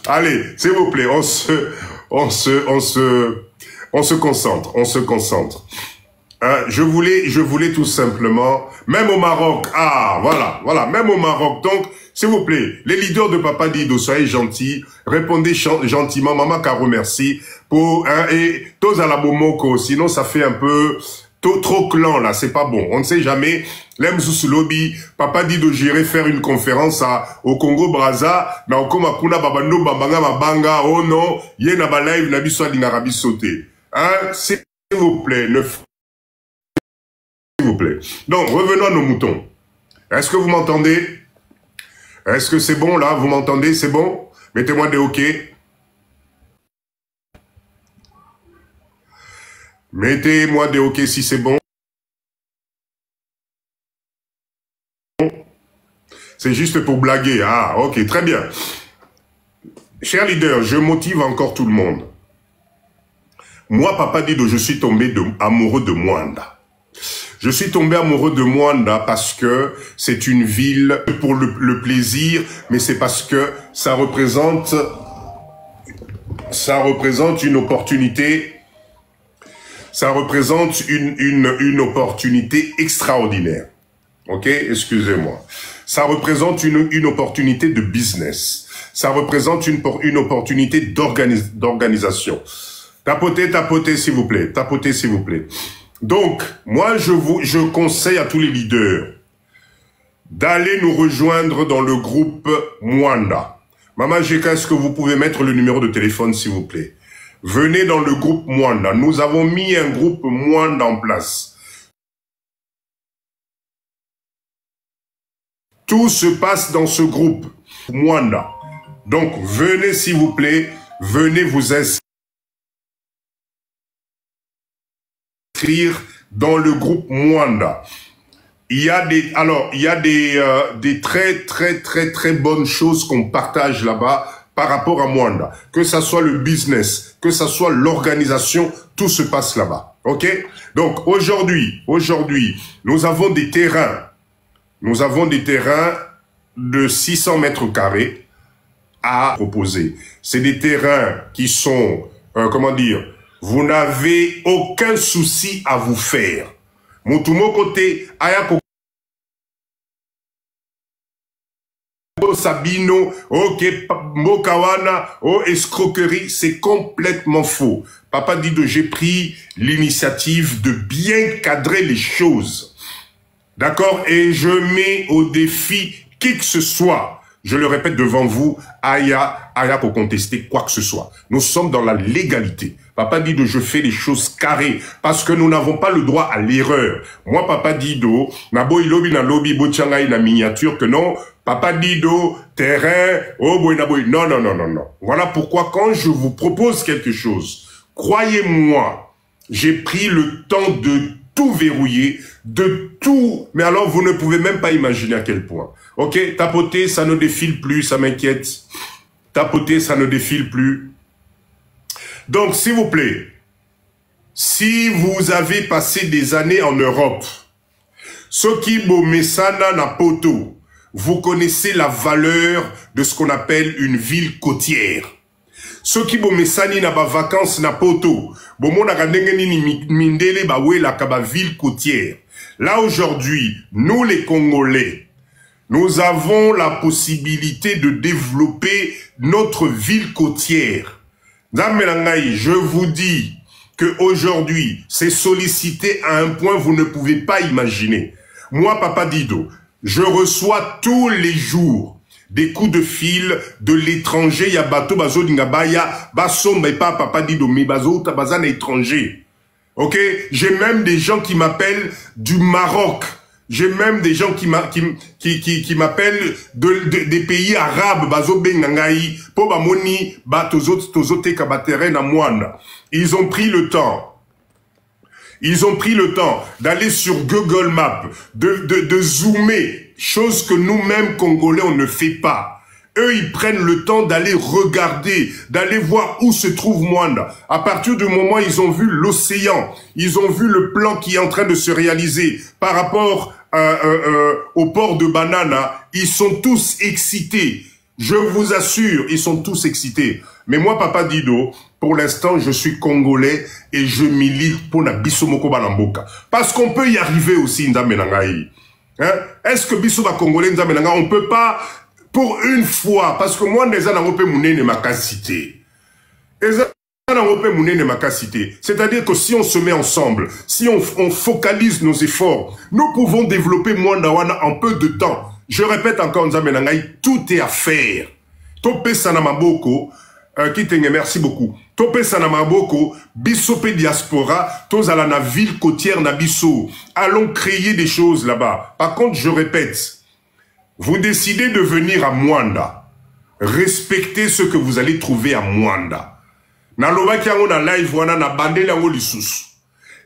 S1: Allez, s'il vous plaît, on se concentre, on se concentre. Je voulais tout simplement, même au Maroc, voilà, même au Maroc. Donc, s'il vous plaît, les leaders de Papa Dido, soyez gentils, répondez gentiment, maman qu'a remercie pour, et tous à la bomoko, sinon ça fait un peu trop clan là, c'est pas bon. On ne sait jamais. L'aime sous lobby, Papa Dido j'irai faire une conférence au Congo Brazza, na okoma kuna babando babanga mabanga, oh non, yena ba live na biso ali ngarabi sauté. Hein, s'il vous plaît, s'il vous plaît. Donc, revenons à nos moutons. Est-ce que vous m'entendez? Est-ce que c'est bon là? Vous m'entendez? C'est bon? Mettez-moi des OK. Mettez-moi des OK si c'est bon. C'est juste pour blaguer. Ah, ok, très bien. Chers leaders, je motive encore tout le monde. Moi, Papa Dido, je suis tombé amoureux de Mwanda. Je suis tombé amoureux de Mwanda parce que c'est une ville pour le plaisir, mais c'est parce que ça représente une opportunité. Ça représente une opportunité extraordinaire. Ok, excusez-moi. Ça représente une opportunité de business. Ça représente une opportunité d'organisation. Tapotez, s'il vous plaît. Tapotez, s'il vous plaît. Donc, moi, je conseille à tous les leaders d'aller nous rejoindre dans le groupe Mwanda. Maman Jeka, est-ce que vous pouvez mettre le numéro de téléphone, s'il vous plaît? Venez dans le groupe Mwanda. Nous avons mis un groupe Mwanda en place. Tout se passe dans ce groupe Mwanda. Donc, venez s'il vous plaît, venez vous inscrire dans le groupe Mwanda. Il y a des très bonnes choses qu'on partage là-bas par rapport à Mwanda. Que ça soit le business, que ça soit l'organisation, tout se passe là-bas. OK? Donc, aujourd'hui, nous avons des terrains. Nous avons des terrains de 600 mètres carrés à proposer. C'est des terrains qui sont, comment dire, vous n'avez aucun souci à vous faire. Mutumo côté, ayako Sabino, ok, Mokawana, oh, escroquerie, c'est complètement faux. Papa Dido, j'ai pris l'initiative de bien cadrer les choses. D'accord? Et je mets au défi qui que ce soit. Je le répète devant vous, Aya pour contester quoi que ce soit. Nous sommes dans la légalité. Papa Dido, je fais les choses carrées parce que nous n'avons pas le droit à l'erreur. Moi, Papa Dido, nabo ilobi na lobby bochangai na miniature que non. Papa Dido, terrain, oh boy na boy. Non. Voilà pourquoi quand je vous propose quelque chose, croyez-moi, j'ai pris le temps de tout verrouiller, de tout. Mais alors, vous ne pouvez même pas imaginer à quel point. Ok, tapoter, ça ne défile plus, ça m'inquiète. Tapoter, ça ne défile plus. Donc, s'il vous plaît, si vous avez passé des années en Europe, ce qui bomesana na poto, vous connaissez la valeur de ce qu'on appelle une ville côtière. Ceux qui bomesani na ba vacances na poto, bomona kandenge ni mindele ba wela ka ba ville côtière. Là aujourd'hui, nous les Congolais, nous avons la possibilité de développer notre ville côtière. Nzambe, je vous dis que aujourd'hui, c'est sollicité à un point vous ne pouvez pas imaginer. Moi, Papa Dido, je reçois tous les jours des coups de fil de l'étranger. Il y a bateau bazo dingabaya basomba et pas Papa Dido mais bazo tabazan étranger. Ok, j'ai même des gens qui m'appellent du Maroc. J'ai même des gens qui m'appellent des pays arabes, bazo bengangai, po bamoni, ba tozote kabatere na moana. Ils ont pris le temps. Ils ont pris le temps d'aller sur Google Maps, de zoomer, chose que nous-mêmes Congolais on ne fait pas. Eux, ils prennent le temps d'aller regarder, d'aller voir où se trouve Mwanda. À partir du moment où ils ont vu l'océan, ils ont vu le plan qui est en train de se réaliser par rapport au port de Banana, ils sont tous excités. Je vous assure, ils sont tous excités. Mais moi, Papa Dido, pour l'instant, je suis Congolais et je milite pour la Bissomoko Balamboka. Parce qu'on peut y arriver aussi, Ndamenangaï. Hein? Est-ce que Bissoma Congolais, Ndamenangaï, on peut pas... Pour une fois, parce que moi, c'est-à-dire que si on se met ensemble, si on focalise nos efforts, nous pouvons développer Mwandawana en peu de temps. Je répète encore, tout est à faire. Topé Sanamaboko, merci beaucoup. Topé Sanamaboko, Bissopé Diaspora, Tozalana ville côtière Nabiso. Allons créer des choses là-bas. Par contre, je répète, vous décidez de venir à Mwanda. Respectez ce que vous allez trouver à Mwanda.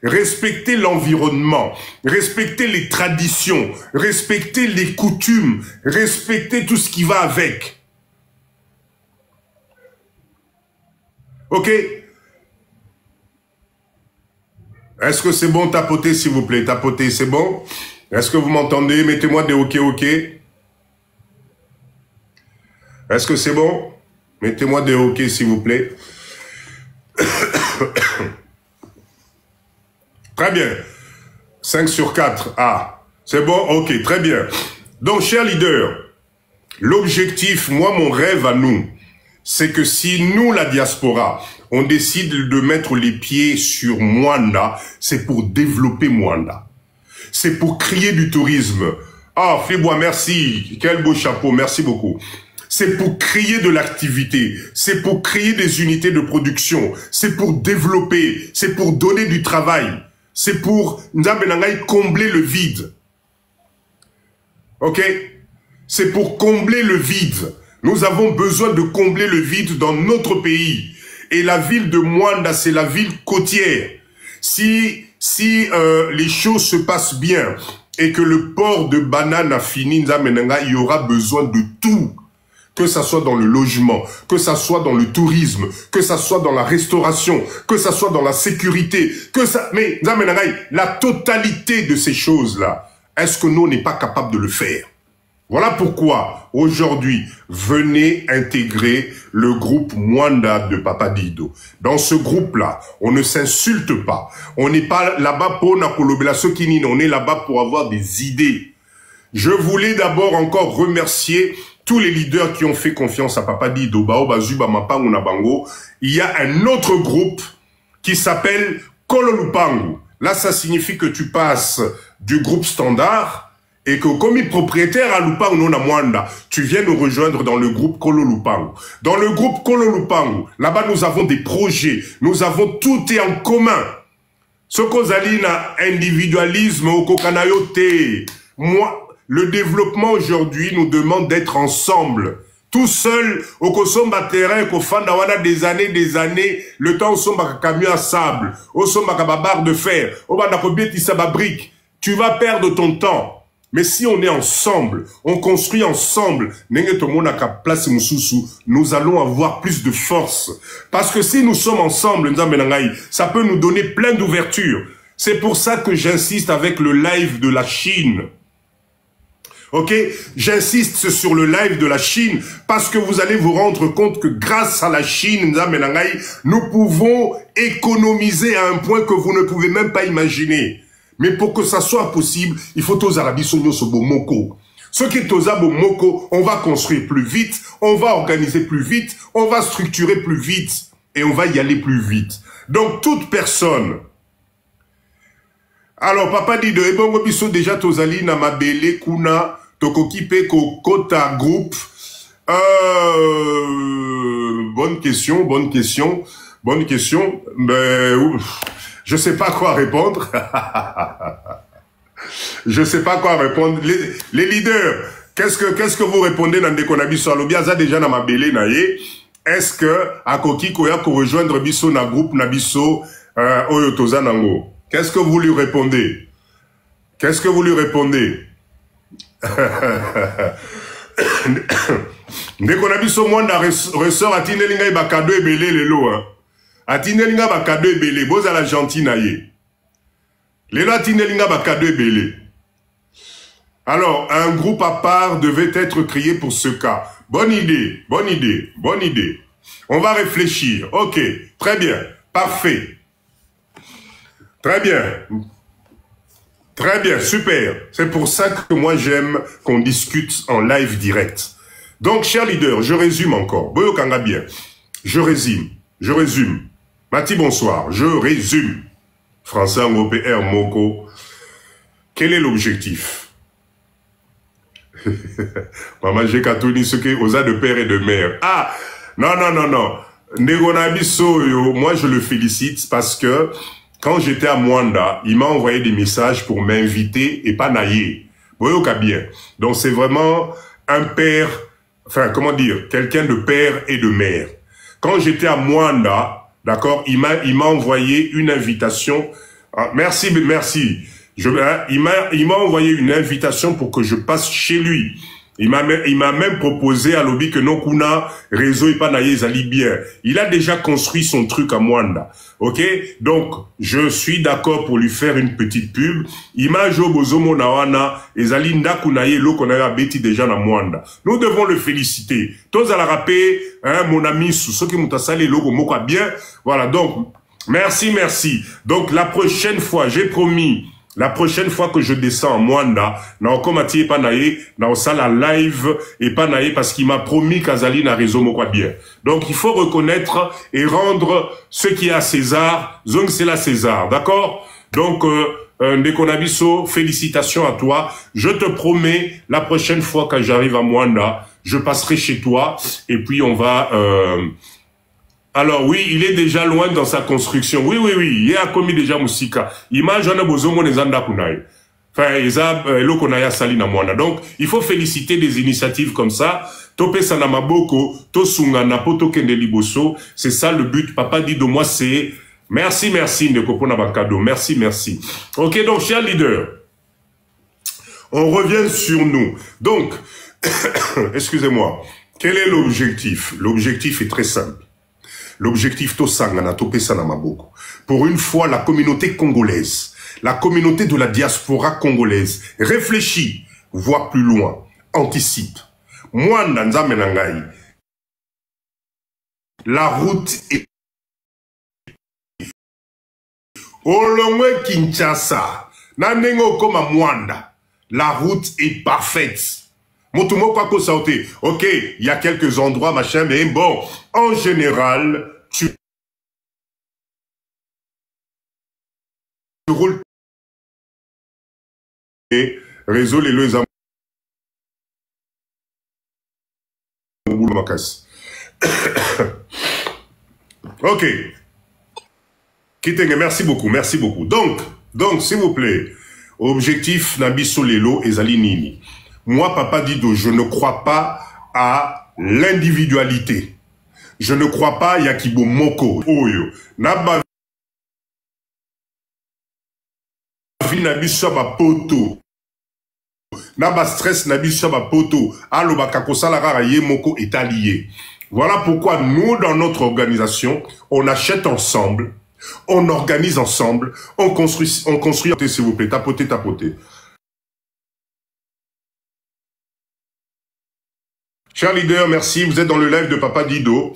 S1: Respectez l'environnement. Respectez les traditions. Respectez les coutumes. Respectez tout ce qui va avec. Ok? Est-ce que c'est bon tapoter, s'il vous plaît? Tapoter, c'est bon? Est-ce que vous m'entendez? Mettez-moi des ok, ok. Est-ce que c'est bon? Mettez-moi des OK, s'il vous plaît. Très bien. 5 sur 4. Ah, c'est bon? OK, très bien. Donc, chers leaders, l'objectif, moi, mon rêve à nous, c'est que si nous, la diaspora, on décide de mettre les pieds sur Mwanda, c'est pour développer Mwanda. C'est pour créer du tourisme. Ah, Flébois, merci. Quel beau chapeau. Merci beaucoup. C'est pour créer de l'activité, c'est pour créer des unités de production, c'est pour développer, c'est pour donner du travail, c'est pour combler le vide. Ok? C'est pour combler le vide. Nous avons besoin de combler le vide dans notre pays. Et la ville de Mwanda, c'est la ville côtière. Si les choses se passent bien et que le port de Banane a fini, il y aura besoin de tout. Que ça soit dans le logement, que ça soit dans le tourisme, que ça soit dans la restauration, que ça soit dans la sécurité, que ça... Mais, la totalité de ces choses-là, est-ce que nous, on n'est pas capable de le faire? Voilà pourquoi, aujourd'hui, venez intégrer le groupe Mwanda de Papa Dido. Dans ce groupe-là, on ne s'insulte pas. On n'est pas là-bas pour Nakolobela Sokinin, on est là-bas pour avoir des idées. Je voulais d'abord encore remercier tous les leaders qui ont fait confiance à Papa Dido, Baobazuba, Mapangu, Nabango. Il y a un autre groupe qui s'appelle Kololupangu. Là, ça signifie que tu passes du groupe standard et que comme propriétaire à Lupangu, non à Mwanda, tu viens nous rejoindre dans le groupe Kololupangu. Dans le groupe Kololupangu, là-bas, nous avons des projets. Nous avons tout est en commun. Ce qu'on a dit, individualisme, au kokanayote. Moi, le développement aujourd'hui nous demande d'être ensemble. Tout seul, au Kosomba terrain, au Fandawana des années, le temps au Somba camion à sable, au Somba barre de fer, au Bandakobieti brique. Tu vas perdre ton temps. Mais si on est ensemble, on construit ensemble, nous allons avoir plus de force. Parce que si nous sommes ensemble, ça peut nous donner plein d'ouvertures. C'est pour ça que j'insiste avec le live de la Chine. Ok, j'insiste sur le live de la Chine parce que vous allez vous rendre compte que grâce à la Chine, nous pouvons économiser à un point que vous ne pouvez même pas imaginer. Mais pour que ça soit possible, il faut tous à moko. Ce qui est aux moko, on va construire plus vite, on va organiser plus vite, on va structurer plus vite et on va y aller plus vite. Donc toute personne. Alors papa dit de ebongo biso déjà tozali na mabele kuna tokokipe ko kota groupe. Bonne question. Mais je sais pas quoi répondre. Je sais pas quoi répondre. Les leaders, qu'est-ce que vous répondez dans des konabiso alobiaza déjà na mabele na ye? Est-ce que akoki koya ko rejoindre biso na groupe na biso oyo toza nango? Qu'est-ce que vous lui répondez? Qu'est-ce que vous lui répondez? Ndeko na biso mwanda ressort atinelinga ba cadeau ebele lelo hein. Atinelinga ba cadeau ebele boza la gentil na ye. Lelo atinelinga ba cadeau ebele. Alors, un groupe à part devait être créé pour ce cas. Bonne idée. On va réfléchir. OK, très bien. Parfait. Très bien, super. C'est pour ça que moi j'aime qu'on discute en live direct. Donc, chers leaders, je résume encore. Boyo Kanga bien. Je résume. Mati, bonsoir. Je résume. Français, européen, Moko. Quel est l'objectif? Maman, j'ai katoni ce qui est aux de père et de mère. Ah, non. Negonabiso, moi je le félicite parce que quand j'étais à Mwanda, il m'a envoyé des messages pour m'inviter et pas naïe. Boyoka bien. Donc c'est vraiment un père, enfin comment dire, quelqu'un de père et de mère. Quand j'étais à Mwanda, d'accord, il m'a envoyé une invitation. Ah, merci. Il m'a envoyé une invitation pour que je passe chez lui. Il m'a même proposé à Lobby que non kuna réseau et pas naïe zali bien. Il a déjà construit son truc à Mwanda. OK? Donc, je suis d'accord pour lui faire une petite pub. Image au bozomo nawana ezali ndaku naïe lo konaya beti déjà na Mwanda. Nous devons le féliciter. Tous à la rapé, hein, mon ami sous ce qui m'outasali logo moka bien. Voilà. Donc, merci. Donc, la prochaine fois, j'ai promis. La prochaine fois que je descends à Mwanda, na okomati et panaye, na osala live et panaye parce qu'il m'a promis qu'Azali na réseau mokwa bien. Donc il faut reconnaître et rendre ce qui est à César, zong c'est la César, d'accord? Donc Ndekonabiso, félicitations à toi. Je te promets, la prochaine fois que j'arrive à Mwanda, je passerai chez toi et puis on va... Alors oui, il est déjà loin dans sa construction. Oui. Il a commis déjà Moussika. Imagine Bozongo Nezanda Kunai. Enfin, Elo Konaya Salina Mwana. Donc, il faut féliciter des initiatives comme ça. Tope Sanamaboko, Tosungana, Poto Kende Liboso. C'est ça le but. Papa dit de moi, c'est merci, Ndekopona Bakado. Merci. Ok, donc, chers leaders, on revient sur nous. Donc, excusez-moi, quel est l'objectif? L'objectif est très simple. L'objectif Tosangana, Tope Sanamaboko. Pour une fois, la communauté congolaise, la communauté de la diaspora congolaise, réfléchit, voit plus loin, anticipe. Mwanda Nzamenangai, la route est... Olongwe Kinshasa, Nanengo Koma Mwanda, la route est parfaite. Ok, il y a quelques endroits, machin, mais bon, en général, tu roules et réseau les deux Ok. Kitenge, merci beaucoup. Donc, s'il vous plaît, objectif Nabiso Lelo et Zalinini. Moi, Papa Dido, je ne crois pas à l'individualité. Je ne crois pas à Yakibo Moko. Oyo. Naba Nabiso Poto. Naba stress Nabiso Poto. Allo Bakakosala Rara Moko est allié. Voilà pourquoi nous, dans notre organisation, on achète ensemble, on organise ensemble, on construit, s'il vous plaît, tapotez. Chers leaders, merci. Vous êtes dans le live de Papa Dido.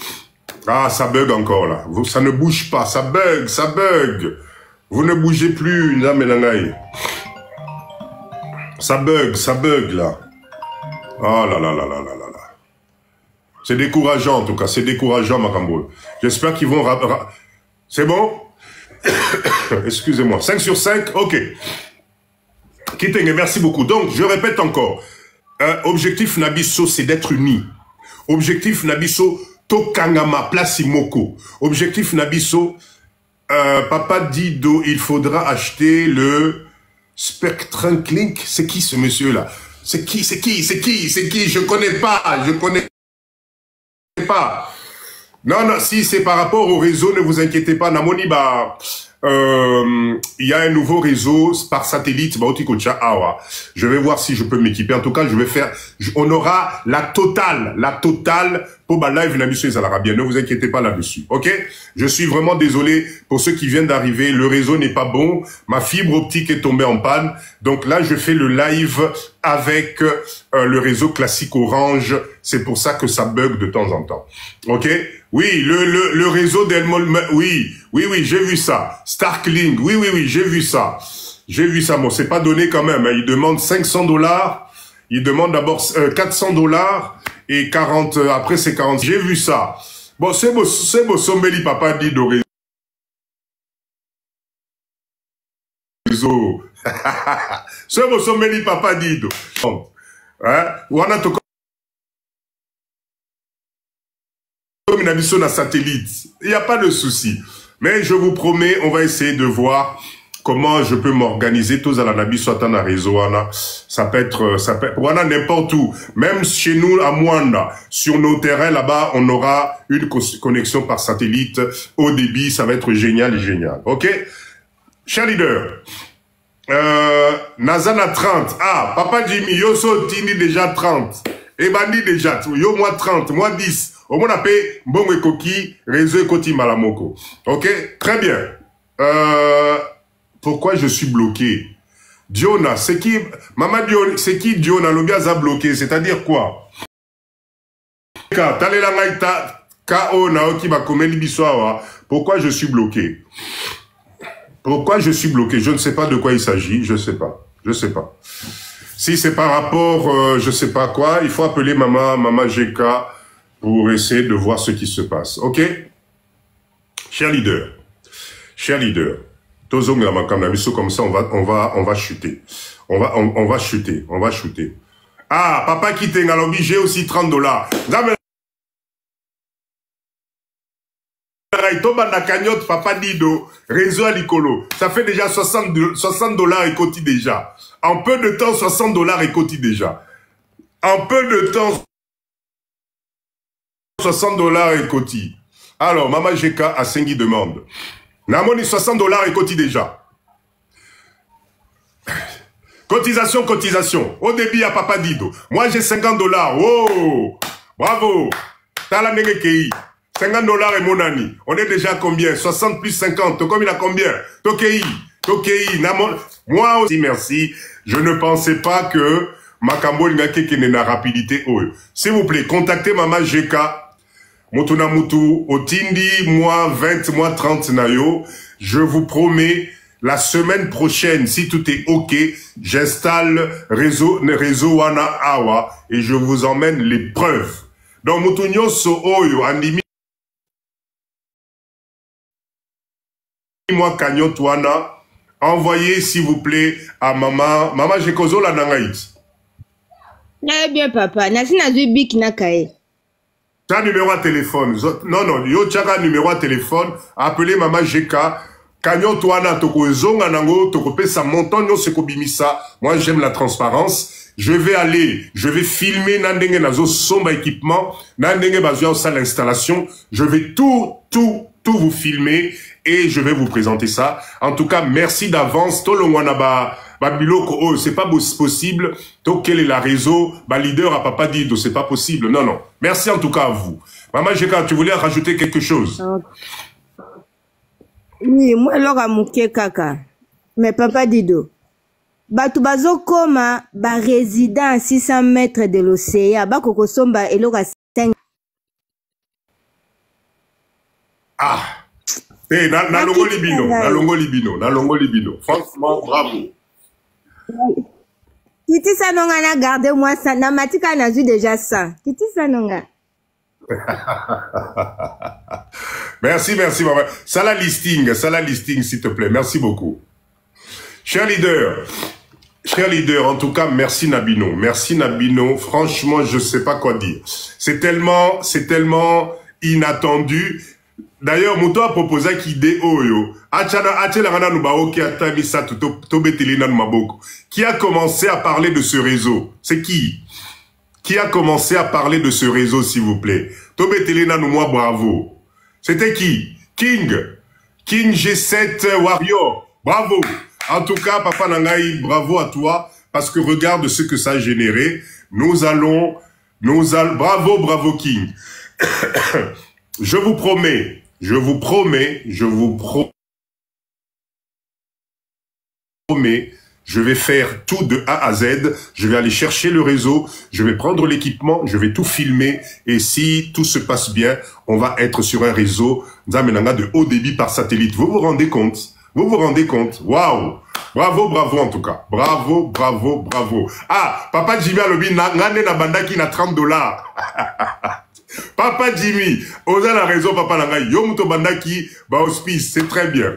S1: Ah, ça bug encore là. Ça ne bouge pas. Ça bug. Vous ne bougez plus, Namenangaï. Ça bug là. Oh là là là là là là là. C'est décourageant en tout cas, c'est décourageant Makambo. J'espère qu'ils vont... C'est bon? Excusez-moi. 5 sur 5, ok. Kitenge, merci beaucoup. Donc, je répète encore. Objectif Nabiso, c'est d'être unis. Objectif Nabiso, Tokangama, place Imoko. Objectif Nabiso, Papa Dido, il faudra acheter le Spectrum Link. C'est qui ce monsieur-là? C'est qui? Je connais pas. Non, si c'est par rapport au réseau, ne vous inquiétez pas. Namoni, il y a un nouveau réseau par satellite. Je vais voir si je peux m'équiper. En tout cas, on aura la totale pour live Nabiso à l'Arabien. Ne vous inquiétez pas là-dessus. Ok? Je suis vraiment désolé pour ceux qui viennent d'arriver. Le réseau n'est pas bon. Ma fibre optique est tombée en panne. Donc là, je fais le live avec le réseau classique Orange. C'est pour ça que ça bug de temps en temps. Ok? Oui, le réseau d'Elmol, oui, j'ai vu ça. Starlink, oui, j'ai vu ça. Bon, c'est pas donné quand même. Hein. Il demande $500. Il demande d'abord $400 et 40, après c'est 40. J'ai vu ça. Bon, c'est beau, Sombeli Papa dit de réseau. C'est beau, Sombeli Papa dit de. Hein? Wana to na satellite. Il n'y a pas de souci. Mais je vous promets, on va essayer de voir comment je peux m'organiser. Tous à la Nabi soit en réseau. Ça peut être voilà, n'importe où. Même chez nous, à Mwanda, sur nos terrains, là-bas, on aura une connexion par satellite au débit. Ça va être génial. OK? Cher leader, Nazana 30. Ah, Papa Jimmy, Yoso Tini déjà 30. Et Bandi déjà, yo moi 30, moi 10. Au moins, on appelle Mbongo Koki, réseau Koti Malamoko. Ok? Très bien. Pourquoi je suis bloqué? Diona, c'est qui? Maman Diona, c'est qui Diona? L'obiaza bloqué, c'est-à-dire quoi? Pourquoi je suis bloqué? Je ne sais pas de quoi il s'agit. Je sais pas. Si c'est par rapport, je sais pas quoi, il faut appeler Maman GK pour essayer de voir ce qui se passe. Ok? Cher leader. Comme ça, on va chuter. On va chuter. Ah, Papa qui t'es ngalobi, j'ai aussi $30. Na cagnotte, Papa Dido, réseau à l'icolo. Ça fait déjà $60 et côté déjà. En peu de temps, $60 et côté déjà. En peu de temps, $60 et côté. Alors, Maman GK a 5 demande. Namoni $60 et côté déjà. Cotisation. Au début, à Papa Dido. Moi, j'ai $50. Oh! Bravo! Tala Negekei. $50 et mon ami. On est déjà à combien? 60 plus 50. Comme il a combien? Tokei. Moi aussi, merci. Je ne pensais pas que Makambo Ngake na rapidité. S'il vous plaît, contactez Maman GK. Motuna Mutu, Otindi, moi 20, moi 30 nayo. Je vous promets, la semaine prochaine, si tout est OK, j'installe réseau Wana Awa et je vous emmène les preuves. Donc, Mutunyo So Oyo, Andimi, moi Kanyot Wana, envoyez s'il vous plaît à Maman Jekozo la Nangaït.
S4: Eh bien, papa, Nasina Zubik Nakae.
S1: T'as numéro à téléphone. Non, yo tchaka numéro à téléphone. Appelez Maman GK. Kanyo toana toko zonga nango toko pesa montant nyo seko bimisa. Moi j'aime la transparence. Je vais filmer nandenge nazo somba équipement. Nandenge bazua salle d'installation. Je vais tout vous filmer et je vais vous présenter ça. En tout cas, merci d'avance. Tolongwana Babiloko, oh, c'est pas possible. Donc, quel est la réseau? Leader à Papa Dido, c'est pas possible. Non. Merci en tout cas à vous. Maman Jeka, tu voulais rajouter quelque chose?
S4: Oui, moi, alors, à Mouké Kaka. Mais Papa Dido. Batubazo Koma, résident à 600 mètres de l'océan. Bakoko Somba, et l'ora 5.
S1: Ah! Eh, na longo libino, na longo libino, na longo libino. Franchement, bravo.
S4: Kiti Sanonga na gardé moi ça. Na matika na vu déjà ça. Kiti Sanonga.
S1: Merci, merci, maman. Ça la listing, s'il te plaît. Merci beaucoup. Cher leader, en tout cas, merci Nabino. Merci Nabino. Franchement, je sais pas quoi dire. C'est tellement inattendu. D'ailleurs, Mouto a proposé qu'il dé oyo. Qui a commencé à parler de ce réseau? C'est qui? Qui a commencé à parler de ce réseau, s'il vous plaît? Tobetelena nous moi bravo. C'était qui? King G7 Warrior. Bravo. En tout cas, Papa Nangaï, bravo à toi, parce que regarde ce que ça a généré. Bravo King. Je vous promets, je vais faire tout de A à Z, je vais aller chercher le réseau, je vais prendre l'équipement, je vais tout filmer, et si tout se passe bien, on va être sur un réseau de haut débit par satellite. Vous vous rendez compte? Waouh! Bravo en tout cas. Bravo. Ah, Papa Jimmy Alobi, ngane na bandaki na $30. Papa Jimmy, on a la raison, Papa Nangai. Yomuto bandaki, hospice, c'est très bien.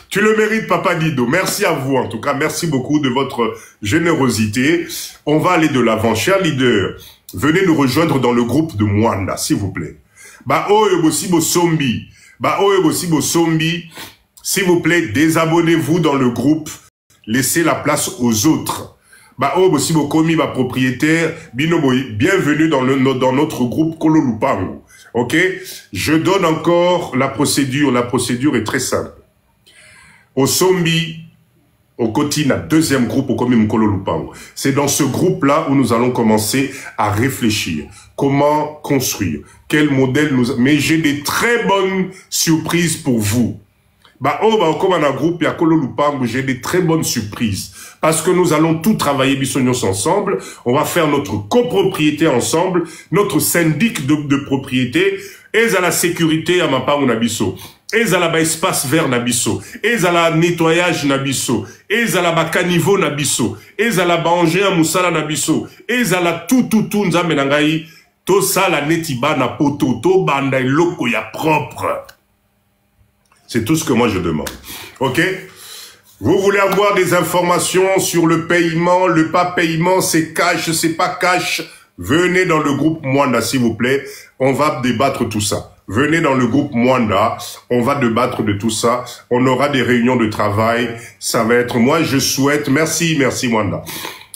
S1: Tu le mérites, Papa Dido. Merci à vous, en tout cas. Merci beaucoup de votre générosité. On va aller de l'avant. Chers leaders, venez nous rejoindre dans le groupe de Mwanda, s'il vous plaît. S'il vous plaît, désabonnez-vous dans le groupe. Laissez la place aux autres. Propriétaire, bienvenue dans notre groupe Kolo Lupango. Ok? Je donne encore la procédure. La procédure est très simple. Au Sombi, au Kotina, deuxième groupe au Komi Mkolo Lupango. C'est dans ce groupe-là où nous allons commencer à réfléchir. Comment construire? Quel modèle nous... Mais j'ai des très bonnes surprises pour vous. Comme un groupe, il y a Kolo Lupango, j'ai des très bonnes surprises. Parce que nous allons tout travailler Bissonios ensemble. On va faire notre copropriété ensemble, notre syndic de propriété, et à la sécurité à Mapango Nabiso. Et à la espace vert Nabiso. Et à la nettoyage Nabiso. Et à la caniveau Nabiso. Et à la banger à Moussala Nabiso. Et à la tout Nzamenangaï. Tout ça la netiba na poto. To banda loko ya propre. C'est tout ce que moi je demande. Ok? Vous voulez avoir des informations sur le paiement, le pas paiement, c'est cash, c'est pas cash? Venez dans le groupe Mwanda, s'il vous plaît. On va débattre tout ça. Venez dans le groupe Mwanda. On va débattre de tout ça. On aura des réunions de travail. Ça va être... Moi, je souhaite... Merci Mwanda.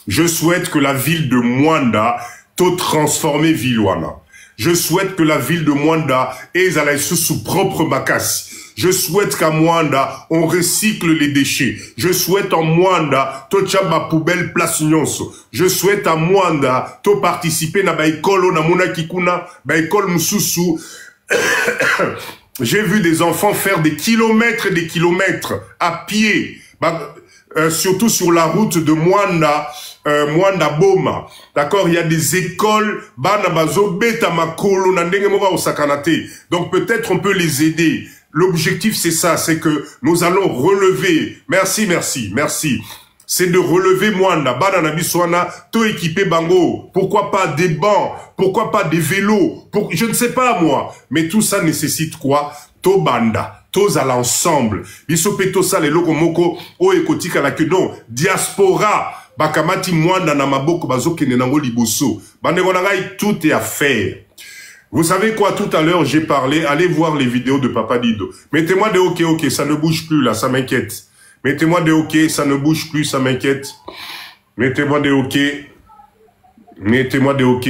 S1: Je souhaite que la ville de Mwanda tout transformer Vilwana. Je souhaite que la ville de Mwanda ait sous propre bakassi. Je souhaite qu'à Mwanda, on recycle les déchets. Je souhaite en Mwanda, to tchaba poubelle place nyonso. Je souhaite à Mwanda, to participer na baikolo na mona kikuna, baikol msusu. J'ai vu des enfants faire des kilomètres et des kilomètres à pied. Surtout sur la route de Mwanda, Mwanda Boma. D'accord, il y a des écoles, donc peut-être on peut les aider. L'objectif c'est ça, c'est que nous allons relever. Merci. C'est de relever Mwanda, Banana Biswana, tout équipé Bango. Pourquoi pas des bancs? Pourquoi pas des vélos? Je ne sais pas moi. Mais tout ça nécessite quoi? To banda. Tous à l'ensemble. Bisopeto ça les lokomoko o ekotika la que non diaspora bakamati Mwanda na maboko bazokene nango liboso. Bandeko na ngai tout est à faire. Vous savez quoi, tout à l'heure j'ai parlé, allez voir les vidéos de Papa Dido. Mettez-moi des ok, ça ne bouge plus là, ça m'inquiète. Mettez-moi des ok, ça ne bouge plus, ça m'inquiète. Mettez-moi des ok. Mettez-moi des ok.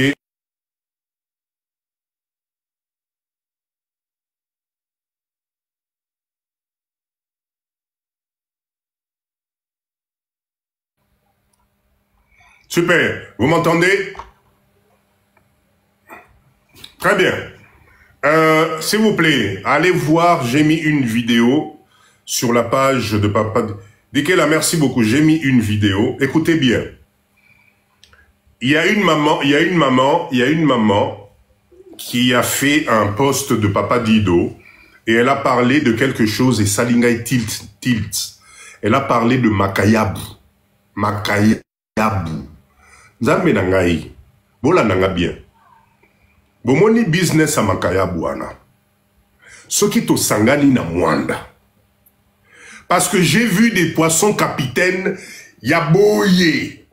S1: Super, vous m'entendez? Très bien. S'il vous plaît, allez voir, j'ai mis une vidéo sur la page de Papa. Dikela, merci beaucoup, j'ai mis une vidéo. Écoutez bien. Il y a une maman qui a fait un post de Papa Dido Et elle a parlé de quelque chose, et Salingai tilt. Elle a parlé de Makayabu. Makayabu. Nzambe nangai. Bola nanga bien. Bomoni business à Makayabu ana. Soki to sangani na mwanda. Parce que j'ai vu des poissons capitaines, yaboye.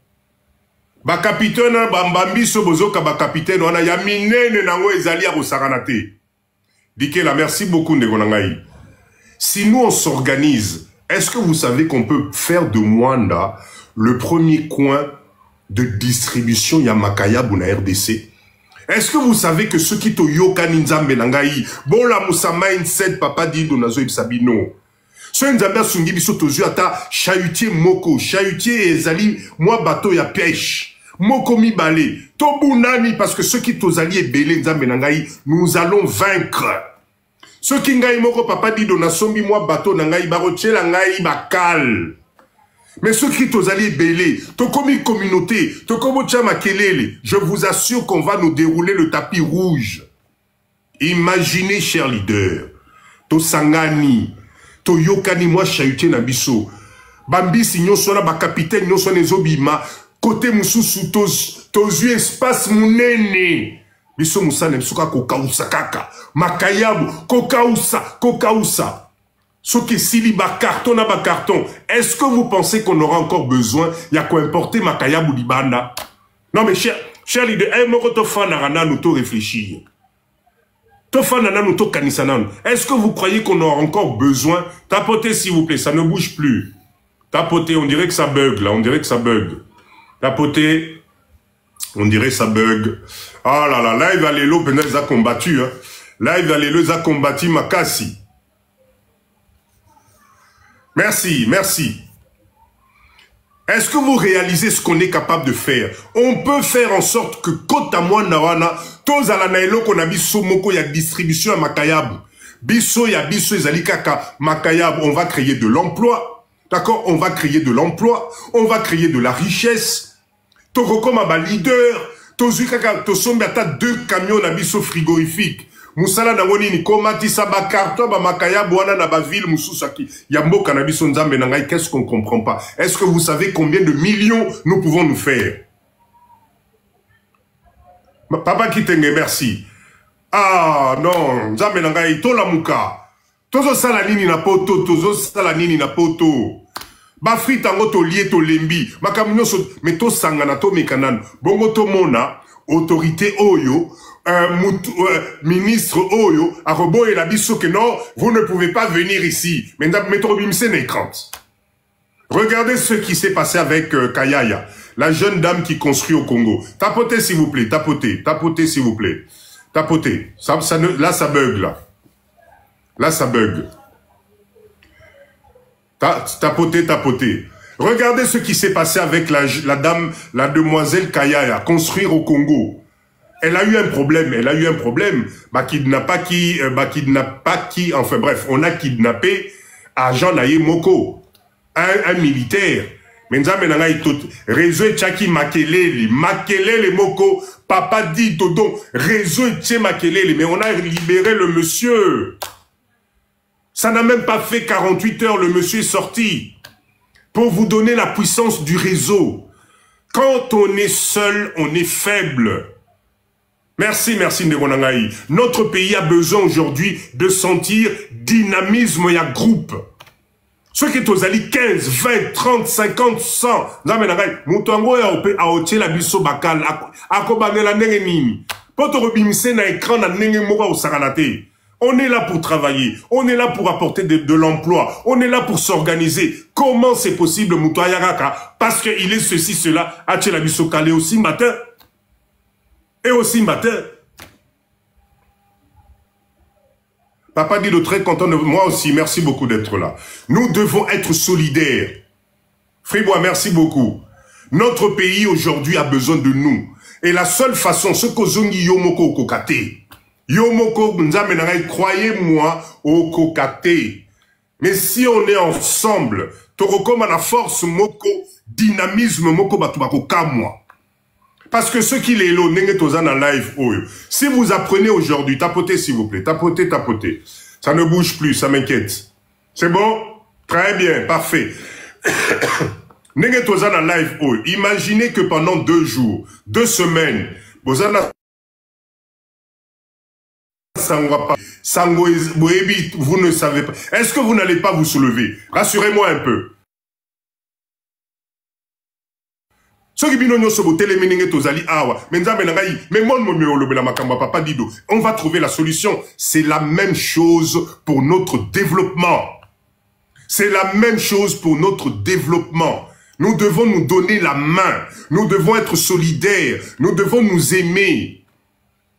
S1: Ba capitaine bambambi sobozoka ba capitaine wana ya minene nango ezali ya kosaranate. Dikela, merci beaucoup Ndegonangaï. Si nous on s'organise, est-ce que vous savez qu'on peut faire de Mwanda le premier coin de distribution Yamakaya Buna RDC? Est-ce que vous savez que ceux qui to yoka ninzambe nangaï, bon la moussa mindset papa dit donazo ibsabino. Ceux nzambe sungi biso tozu ata chahutier moko, chahutier ezali moi bateau ya pêche. Moko mi balé, tobunani parce que ceux qui tozali et belé nzambe nangaï, nous allons vaincre. Ceux qui ngai moko papa dit donasombi moi bateau nangaï barochela ngai bakal. Mais ceux qui tozali belé, tokomi communauté, tokomo chama kelele, je vous assure qu'on va nous dérouler le tapis rouge. Imaginez, chers leaders, to sangani, to yokani moi chahutier na biso. Bambi si nyonso na ba capitaine nyonso nezobima, côté mususu tozu espace munene. Biso musane msuka kokausa kaka. Makayabu, kokausa. Ce qui sili ba carton na ba carton. Est-ce que vous pensez qu'on aura encore besoin y'a quoi importer Makayabu libanda? Non mais cher leader, moko to fanarana nous to réfléchir. To fanana nous to kanisanan. Est-ce que vous croyez qu'on aura encore besoin? Tapotez s'il vous plaît, ça ne bouge plus. Tapotez, on dirait que ça bug là, on dirait que ça bug. Tapotez, on dirait ça bug. Ah là là, là il va aller l'eau, Penel a combattu. Hein. Là il va aller l'eau, a combattu Makassi. Merci, merci. Est-ce que vous réalisez ce qu'on est capable de faire? On peut faire en sorte que kota moi nawana, tous à la nailo qu'on a biso moko ya distribution à Makayabu. Biso ya biso ezali kaka Makayabu, on va créer de l'emploi. D'accord? On va créer de l'emploi, on va créer de la richesse. Toko comme un leader, tozu kaka tosombi ata 2 camions na biso frigorifique. Musala na woni ni komati sa ba carton ba Makayabu wana na ba ville mususaki. Ya mboka na biso nzambe na ngai, qu'est-ce qu'on comprend pas? Est-ce que vous savez combien de millions nous pouvons nous faire? Papa Kitenge, merci. Ah non, nzambe na ngai to la muka. Tozo sala nini na poto, tozo sala nini na poto. Ba frita ngo to lié to lembi. Makamino so meto sangana to mekanan. Bongo to mona autorité oyo, ministre oyo, a rebo et la biso que non, vous ne pouvez pas venir ici. Maintenant, mettons bimse n'écran. Regardez ce qui s'est passé avec Kayaya, la jeune dame qui construit au Congo. Tapotez s'il vous plaît, tapotez s'il vous plaît. Tapotez. Là, ça bug, là. Là, ça bug. Tapotez. Regardez ce qui s'est passé avec la dame, la demoiselle Kayaya, construire au Congo. Elle a eu un problème. Enfin bref, on a kidnappé agent Naye Moko, un militaire. Mais réseau Tchaki Makelele Moko, papa dit Todon, réseau Tché Makelele, mais on a libéré le monsieur. Ça n'a même pas fait 48 heures, le monsieur est sorti. Pour vous donner la puissance du réseau. Quand on est seul, on est faible. Merci Ndegonangaï. Notre pays a besoin aujourd'hui de sentir dynamisme et un groupe. Ceux qui sont allés 15, 20, 30, 50, 100. Namenangaï, Moutango a oté la biso bakal. Akobane la nenge nini. Poto rebimise na écran na nenge moka au saranate. On est là pour travailler, on est là pour apporter de l'emploi, on est là pour s'organiser. Comment c'est possible, Moutoyaraka? Parce qu'il est ceci, cela, Achela Bissokale aussi matin. Et aussi matin. Papa dit le très content de moi aussi, merci beaucoup d'être là. Nous devons être solidaires. Fribois, merci beaucoup. Notre pays aujourd'hui a besoin de nous. Et la seule façon, ce qu'Ozongi Yomoko Kokate. Yomoko Nzambe Nangai, croyez-moi, au Kokate. Mais si on est ensemble, Torokoma la force Moko, dynamisme Moko Batubako Kamwa. Parce que ceux qui les l'ont, Nengetozan en live, si vous apprenez aujourd'hui, tapotez s'il vous plaît, tapotez. Ça ne bouge plus, ça m'inquiète. C'est bon? Très bien, parfait. Live, imaginez que pendant 2 jours, 2 semaines, vous ne savez pas. Est-ce que vous n'allez pas vous soulever? Rassurez-moi un peu. On va trouver la solution. C'est la même chose pour notre développement. C'est la même chose pour notre développement. Nous devons nous donner la main. Nous devons être solidaires. Nous devons nous aimer.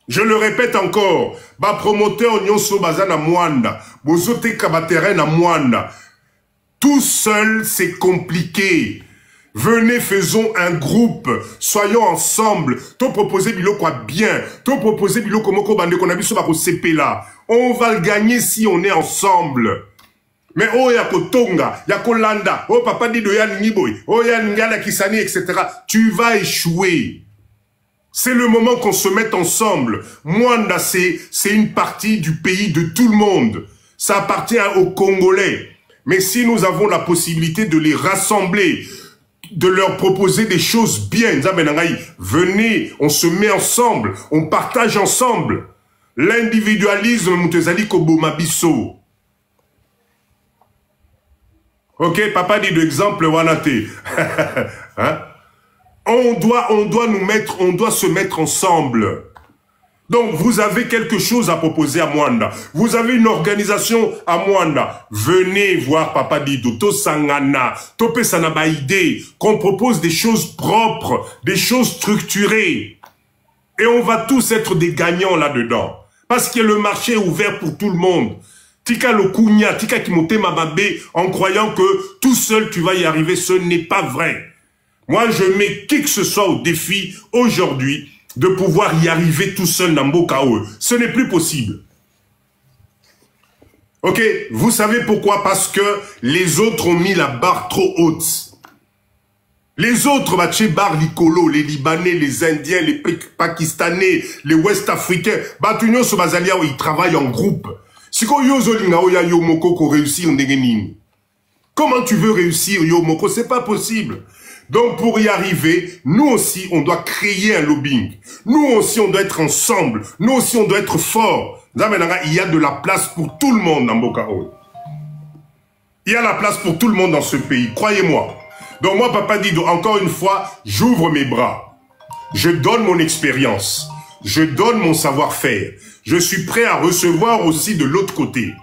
S1: Je le répète encore. Ba promoteur nyonso bazana mwanda. Bozote kabatere na mwanda. Tout seul, c'est compliqué. Venez, faisons un groupe. Soyons ensemble. To proposer biloko bien. To proposer biloko moko bande qu'on a vu sur la CP là. On va le gagner si on est ensemble. Mais oh ya kotonga, ya kolanda, oh papa dit de ya niboy, oh ya ngala kisani, etc. Tu vas échouer. C'est le moment qu'on se mette ensemble. Mwanda, c'est une partie du pays de tout le monde. Ça appartient aux Congolais. Mais si nous avons la possibilité de les rassembler, de leur proposer des choses bien, venez, on se met ensemble, on partage ensemble. L'individualisme, mutezali kobomabiso. Ok, papa dit d'exemple, wanate. Hein? On doit se mettre ensemble. Donc, vous avez quelque chose à proposer à Mwanda. Vous avez une organisation à Mwanda. Venez voir Papa Dido, to sangana, to pesanaba idée, qu'on propose des choses propres, des choses structurées. Et on va tous être des gagnants là-dedans. Parce que le marché est ouvert pour tout le monde. Tika le kounya, tika kimote mababé, en croyant que tout seul tu vas y arriver, ce n'est pas vrai. Moi, je mets qui que ce soit au défi aujourd'hui de pouvoir y arriver tout seul dans Mbokao. Ce n'est plus possible. Ok, vous savez pourquoi? Parce que les autres ont mis la barre trop haute. Les autres, bar Licolo, les Libanais, les Indiens, les Pakistanais, les Ouest-Africains, ils travaillent en groupe. Comment tu veux réussir, Yomoko? C'est pas possible. Donc, pour y arriver, nous aussi, on doit créer un lobbying. Nous aussi, on doit être ensemble. Nous aussi, on doit être forts. Il y a de la place pour tout le monde dans Mbokao. Il y a la place pour tout le monde dans ce pays, croyez-moi. Donc moi, Papa Dido, encore une fois, j'ouvre mes bras. Je donne mon expérience. Je donne mon savoir-faire. Je suis prêt à recevoir aussi de l'autre côté.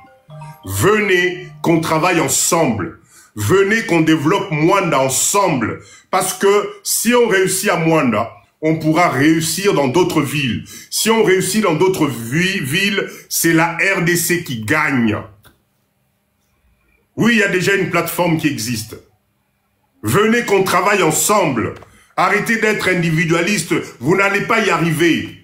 S1: Venez qu'on travaille ensemble. Venez qu'on développe Mwanda ensemble. Parce que si on réussit à Mwanda, on pourra réussir dans d'autres villes. Si on réussit dans d'autres villes, c'est la RDC qui gagne. Oui, il y a déjà une plateforme qui existe. Venez qu'on travaille ensemble. Arrêtez d'être individualiste. Vous n'allez pas y arriver.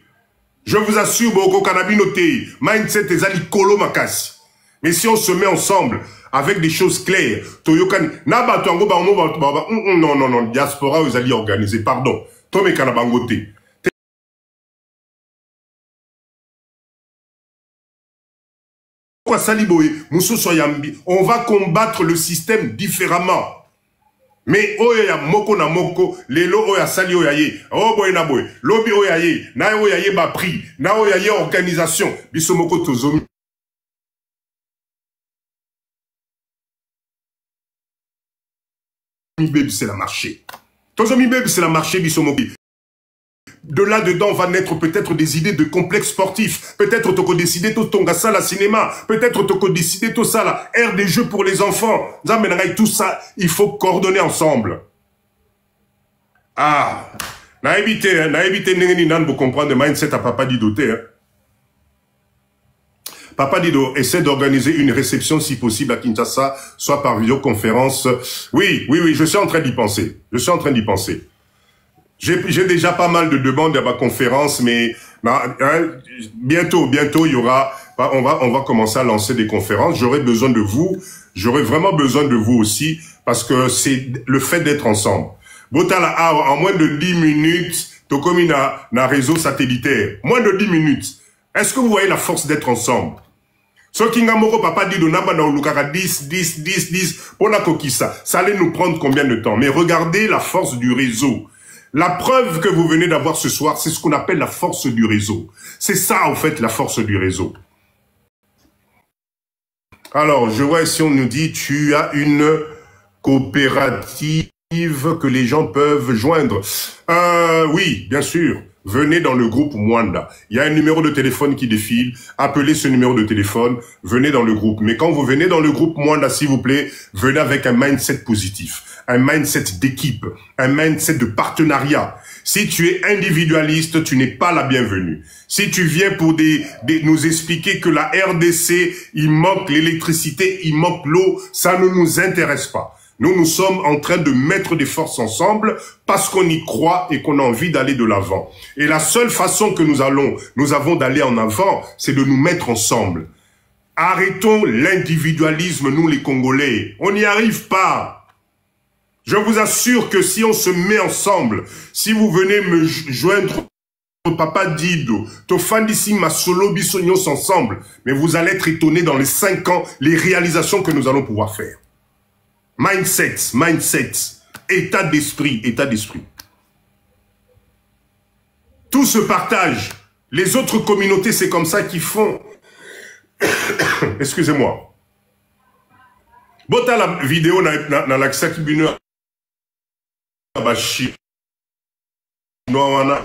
S1: Je vous assure, Boko Kanabinote, mindset est ali kolo makasi. Mais si on se met ensemble, avec des choses claires, Toyokan, non, diaspora, vous allez organiser, pardon. Tome Kanabangote. On va combattre le système différemment. Mais oya moko na moko lelo oya sali oya ye oh boy na boy lobby oya ye na oya ye ba prix na oya ye organisation biso moko tozomi bébé c'est la marché tozomi bébé c'est la marché biso moko. De là-dedans va naître peut-être des idées de complexes sportifs. Peut-être tu peux décider tout ton salle à cinéma. Peut-être tu peux décider tout ça là. Aire des jeux pour les enfants. Tout ça, il faut coordonner ensemble. Ah, n'a évité pour comprendre le mindset à Papa Dido. Papa Dido essaie d'organiser une réception si possible à Kinshasa, soit par vidéoconférence. Oui, je suis en train d'y penser. J'ai déjà pas mal de demandes à ma conférence, mais bientôt il y aura, on va commencer à lancer des conférences. J'aurai besoin de vous, j'aurai vraiment besoin de vous aussi, parce que c'est le fait d'être ensemble. Botala, en moins de 10 minutes, Tokomi na réseau satellitaire. Moins de 10 minutes. Est-ce que vous voyez la force d'être ensemble? Ce qui n'a papa dit de naba na olukaka 10, 10, 10, 10, on a kokisa. Ça allait nous prendre combien de temps? Mais regardez la force du réseau. La preuve que vous venez d'avoir ce soir, c'est ce qu'on appelle la force du réseau. C'est ça, en fait, la force du réseau. Alors, je vois ici, on nous dit, tu as une coopérative que les gens peuvent joindre. Oui, bien sûr. Venez dans le groupe Mwanda. Il y a un numéro de téléphone qui défile. Appelez ce numéro de téléphone. Venez dans le groupe. Mais quand vous venez dans le groupe Mwanda, s'il vous plaît, venez avec un mindset positif, un mindset d'équipe, un mindset de partenariat. Si tu es individualiste, tu n'es pas la bienvenue. Si tu viens pour nous expliquer que la RDC, il manque l'électricité, il manque l'eau, ça ne nous intéresse pas. Nous sommes en train de mettre des forces ensemble parce qu'on y croit et qu'on a envie d'aller de l'avant. Et la seule façon que nous avons d'aller en avant, c'est de nous mettre ensemble. Arrêtons l'individualisme, nous les Congolais. On n'y arrive pas. Je vous assure que si on se met ensemble, si vous venez me joindre Papa Dido, Tofandissi Masolo Bissonios ensemble, mais vous allez être étonnés dans les 5 ans, les réalisations que nous allons pouvoir faire. Mindset, état d'esprit, état d'esprit. Tout se partage. Les autres communautés, c'est comme ça qu'ils font. Excusez-moi. Bota la vidéo dans l'accès qui bino abashi. Noana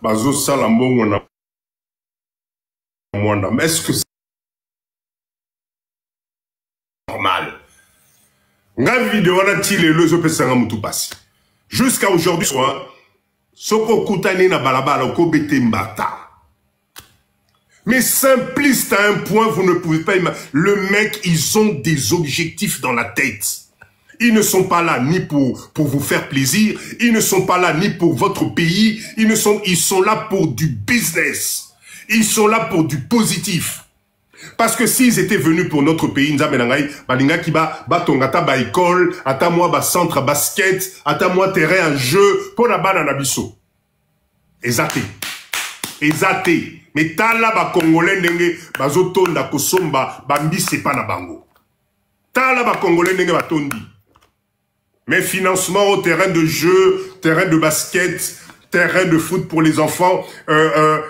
S1: bazo salambo na mwanda. Mais est-ce que c'est normal? Nga vidéo na tile le zo pesanga mutu pasi. Jusqu'à aujourd'hui, soko kutane na balabala ko bete mbata. Mais simpliste à un point, vous ne pouvez pas imaginer. Le mec, ils ont des objectifs dans la tête. Ils ne sont pas là ni pour vous faire plaisir. Ils ne sont pas là ni pour votre pays. Ils sont là pour du business. Ils sont là pour du positif. Parce que s'ils étaient venus pour notre pays, balinga ki ba tongata ba école, ata moi ba centre basket, ata moi terrain en jeu, pour la bana na biso. Ezate. Mais tala ba Congolais ndenge bazotonda kosomba bambise pa na bango. Tala ba Congolais ndenge batondi. Mais financement au terrain de jeu, terrain de basket, terrain de foot pour les enfants,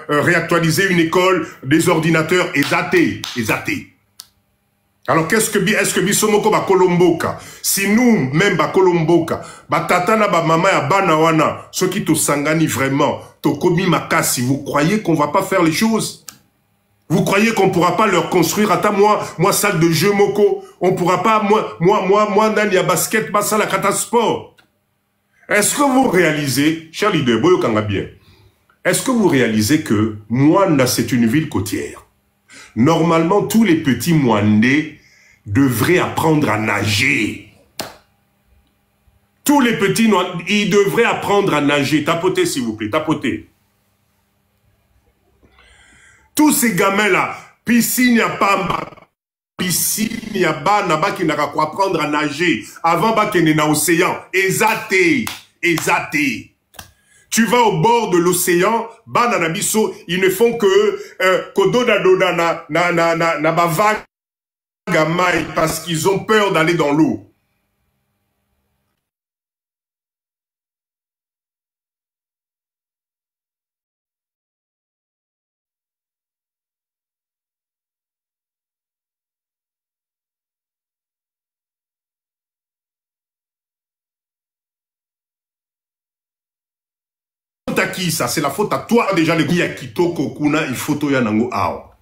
S1: réactualiser une école, des ordinateurs, ezate. Alors est-ce que bisomoko ba kolomboka? Si nous même ba kolomboka, ba tata na ba mama ya bana wana, ceux qui te sangani vraiment, to komi makasi, vous croyez qu'on va pas faire les choses? Vous croyez qu'on pourra pas leur construire à moi salle de jeu moko, on pourra pas moi nani ya basket pas ça la kata sport. Est-ce que vous réalisez, cher leader, boyo kanga bien. Est-ce que vous réalisez que Mwanda c'est une ville côtière? Normalement tous les petits Mwandais devraient apprendre à nager. Tous les petits, ils devraient apprendre à nager. Tapotez, s'il vous plaît, tapotez. Tous ces gamins-là, piscine ya pamba, piscine ya bana qui n'a qu'à apprendre à nager avant qu'il n'y ait un océan. Ezate. Tu vas au bord de l'océan, bana nabiso, ils ne font que kododa doda na bavaga mai parce qu'ils ont peur d'aller dans l'eau. À qui ça? C'est la faute à toi déjà. Le ya kitoko kuna ifoto ya nango ao.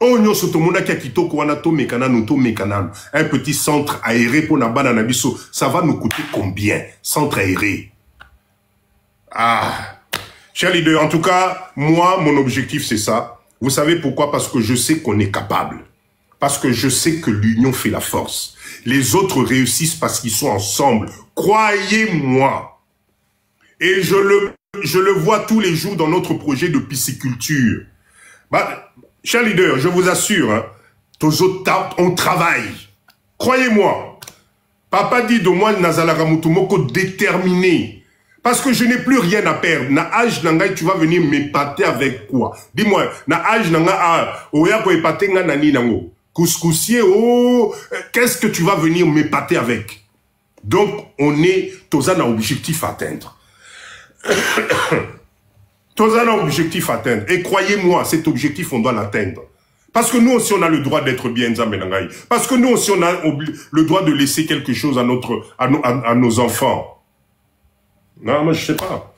S1: Onyo sotomona ki kitoko wana to mekana to mekana. Un petit centre aéré pour na bana na biso, ça va nous coûter combien? Centre aéré. Ah, cher leader, en tout cas, moi mon objectif c'est ça. Vous savez pourquoi? Parce que je sais qu'on est capable. Parce que je sais que l'union fait la force. Les autres réussissent parce qu'ils sont ensemble. Croyez-moi. Et je le vois tous les jours dans notre projet de pisciculture. Bah, cher leader, je vous assure, hein, on travaille. Croyez-moi. Papa dit de moi, Nazala Ramutumoko déterminé. Parce que je n'ai plus rien à perdre. Na âge nangai, tu vas venir m'épater avec quoi? Dis-moi, na âge nangai, oya ko épater nga nani nango. Couscoussier, oh, qu'est-ce que tu vas venir m'épater avec? Donc, on est, tous un objectif à atteindre. Tous un objectif à atteindre. Et croyez-moi, cet objectif, on doit l'atteindre. Parce que nous aussi, on a le droit d'être bien Nzambe nangai. Parce que nous aussi, on a le droit de laisser quelque chose à nos enfants. Non, moi, je sais pas.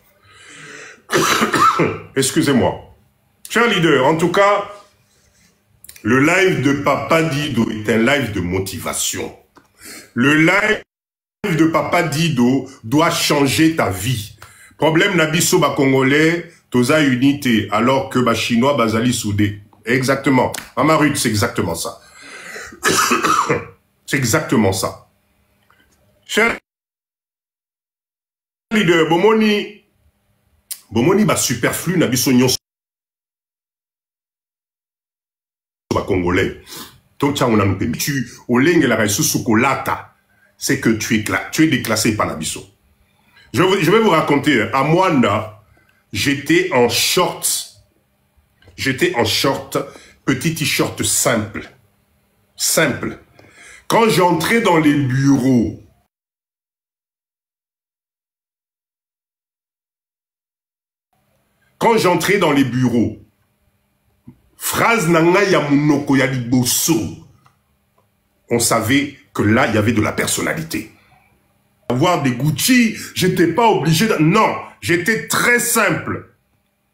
S1: Excusez-moi. Chers leaders, en tout cas, le live de Papa Dido est un live de motivation. Le live de Papa Dido doit changer ta vie. Problème nabiso ba congolais, toza unité, alors que ba chinois bazali soudé. Exactement. Amarut, c'est exactement ça. C'est exactement ça. Chers leader, bomoni ba superflu na biso nyonso ba congolais. Donc tu on tu olenge la resusu kolata, c'est que tu es déclassé par la biso. Je vais vous raconter, à Mwanda, j'étais en short, petit t-shirt simple. Quand j'entrais dans les bureaux, phrase nanga ya munoko ya liboso, on savait que là, il y avait de la personnalité. Avoir des Gucci, j'étais pas obligé de... Non, j'étais très simple.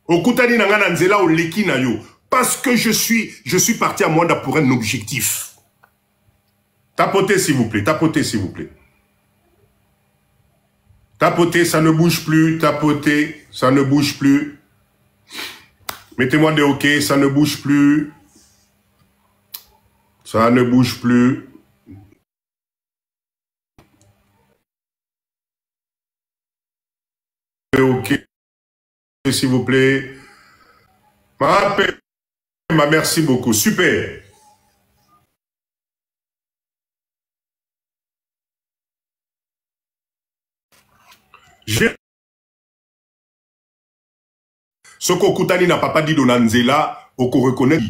S1: Okutani nanga nanzela o leki na yo. Parce que je suis parti à Mwanda pour un objectif. Tapotez, s'il vous plaît, tapotez, s'il vous plaît. Tapotez, ça ne bouge plus, tapotez, ça ne bouge plus. Mettez-moi des OK, ça ne bouge plus. Ça ne bouge plus. OK, s'il vous plaît. Merci beaucoup, super. Soko Kutani na Papa Dido Nanzela, oko reconnaît.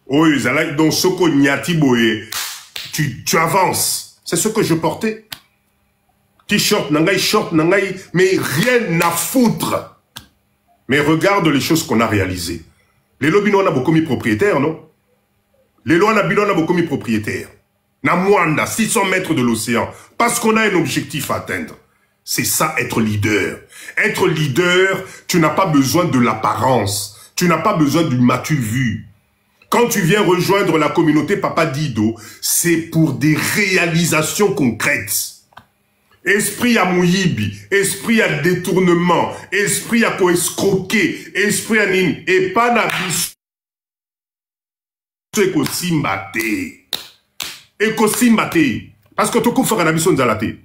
S1: Oh, donc Soko Nyati Boye, tu avances. C'est ce que je portais. T-shirt, nangai, short, nangai, mais rien à foutre. Mais regarde les choses qu'on a réalisées. Les lobbies on a beaucoup mis propriétaires, non? Les lois on a beaucoup mis propriétaires. Na Mwanda, 600 mètres de l'océan. Parce qu'on a un objectif à atteindre. C'est ça, être leader. Être leader, tu n'as pas besoin de l'apparence. Tu n'as pas besoin du m'as-tu vu. Quand tu viens rejoindre la communauté Papa Dido, c'est pour des réalisations concrètes. Esprit à mouyibi, esprit à détournement, esprit à escroquer, esprit à nini, et pas n'abus. Ekosimbate. Parce que tout coup fera n'abus nzalate.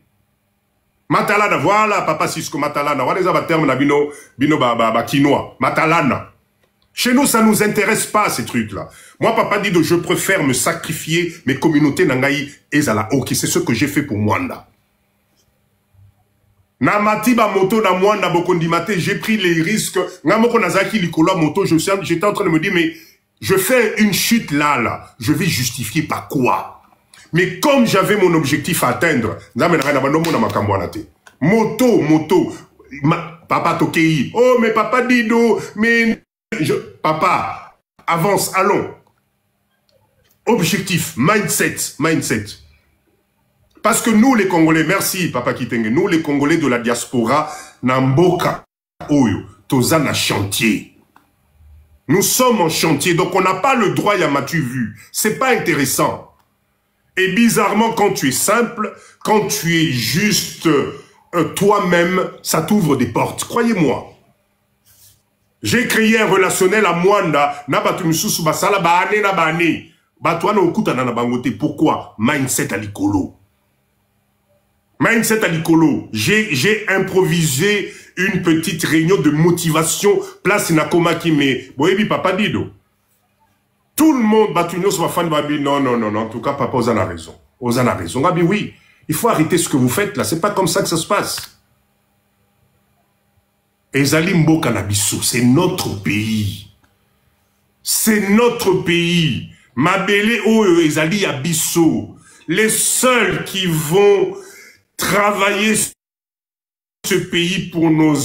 S1: Matalana, voilà, Papa Cisco, Matalana. Voilà les avatars, bino quinoa. Matalana. Chez nous, ça nous intéresse pas, ces trucs-là. Moi, Papa Dido, je préfère me sacrifier, mes communautés nangaï et zala. Ok, c'est ce que j'ai fait pour Mwanda. Na matiba moto na Mwanda bokondimate, j'ai pris les risques. Ngamoko nazaki likolo moto, j'étais en train de me dire, mais je fais une chute là. Je vais justifier par quoi? Mais comme j'avais mon objectif à atteindre, moto, Papa Tokei, oh mais Papa Dido, mais Papa, avance, allons. Objectif, mindset. Parce que nous les Congolais, merci Papa Kitenge, nous les Congolais de la diaspora, Namboka, Oyo, Tozana chantier. Nous sommes en chantier, donc on n'a pas le droit à m'as-tu vu. C'est pas intéressant. Et bizarrement, quand tu es simple, quand tu es juste toi-même, ça t'ouvre des portes. Croyez-moi. J'ai créé un relationnel à Mwanda. Pourquoi? Mindset à l'icolo. Mindset à l'icolo. J'ai improvisé une petite réunion de motivation. Place Nakoma Kime. Boyebi Papa Dido. Tout le monde, non, en tout cas, Papa Ozan a raison. Ozan a raison. Gabi, oui, il faut arrêter ce que vous faites là. C'est pas comme ça que ça se passe. Ezali Mboka na biso, c'est notre pays. C'est notre pays. Mabele Oyo Ezali Abisso. Les seuls qui vont travailler ce pays pour nos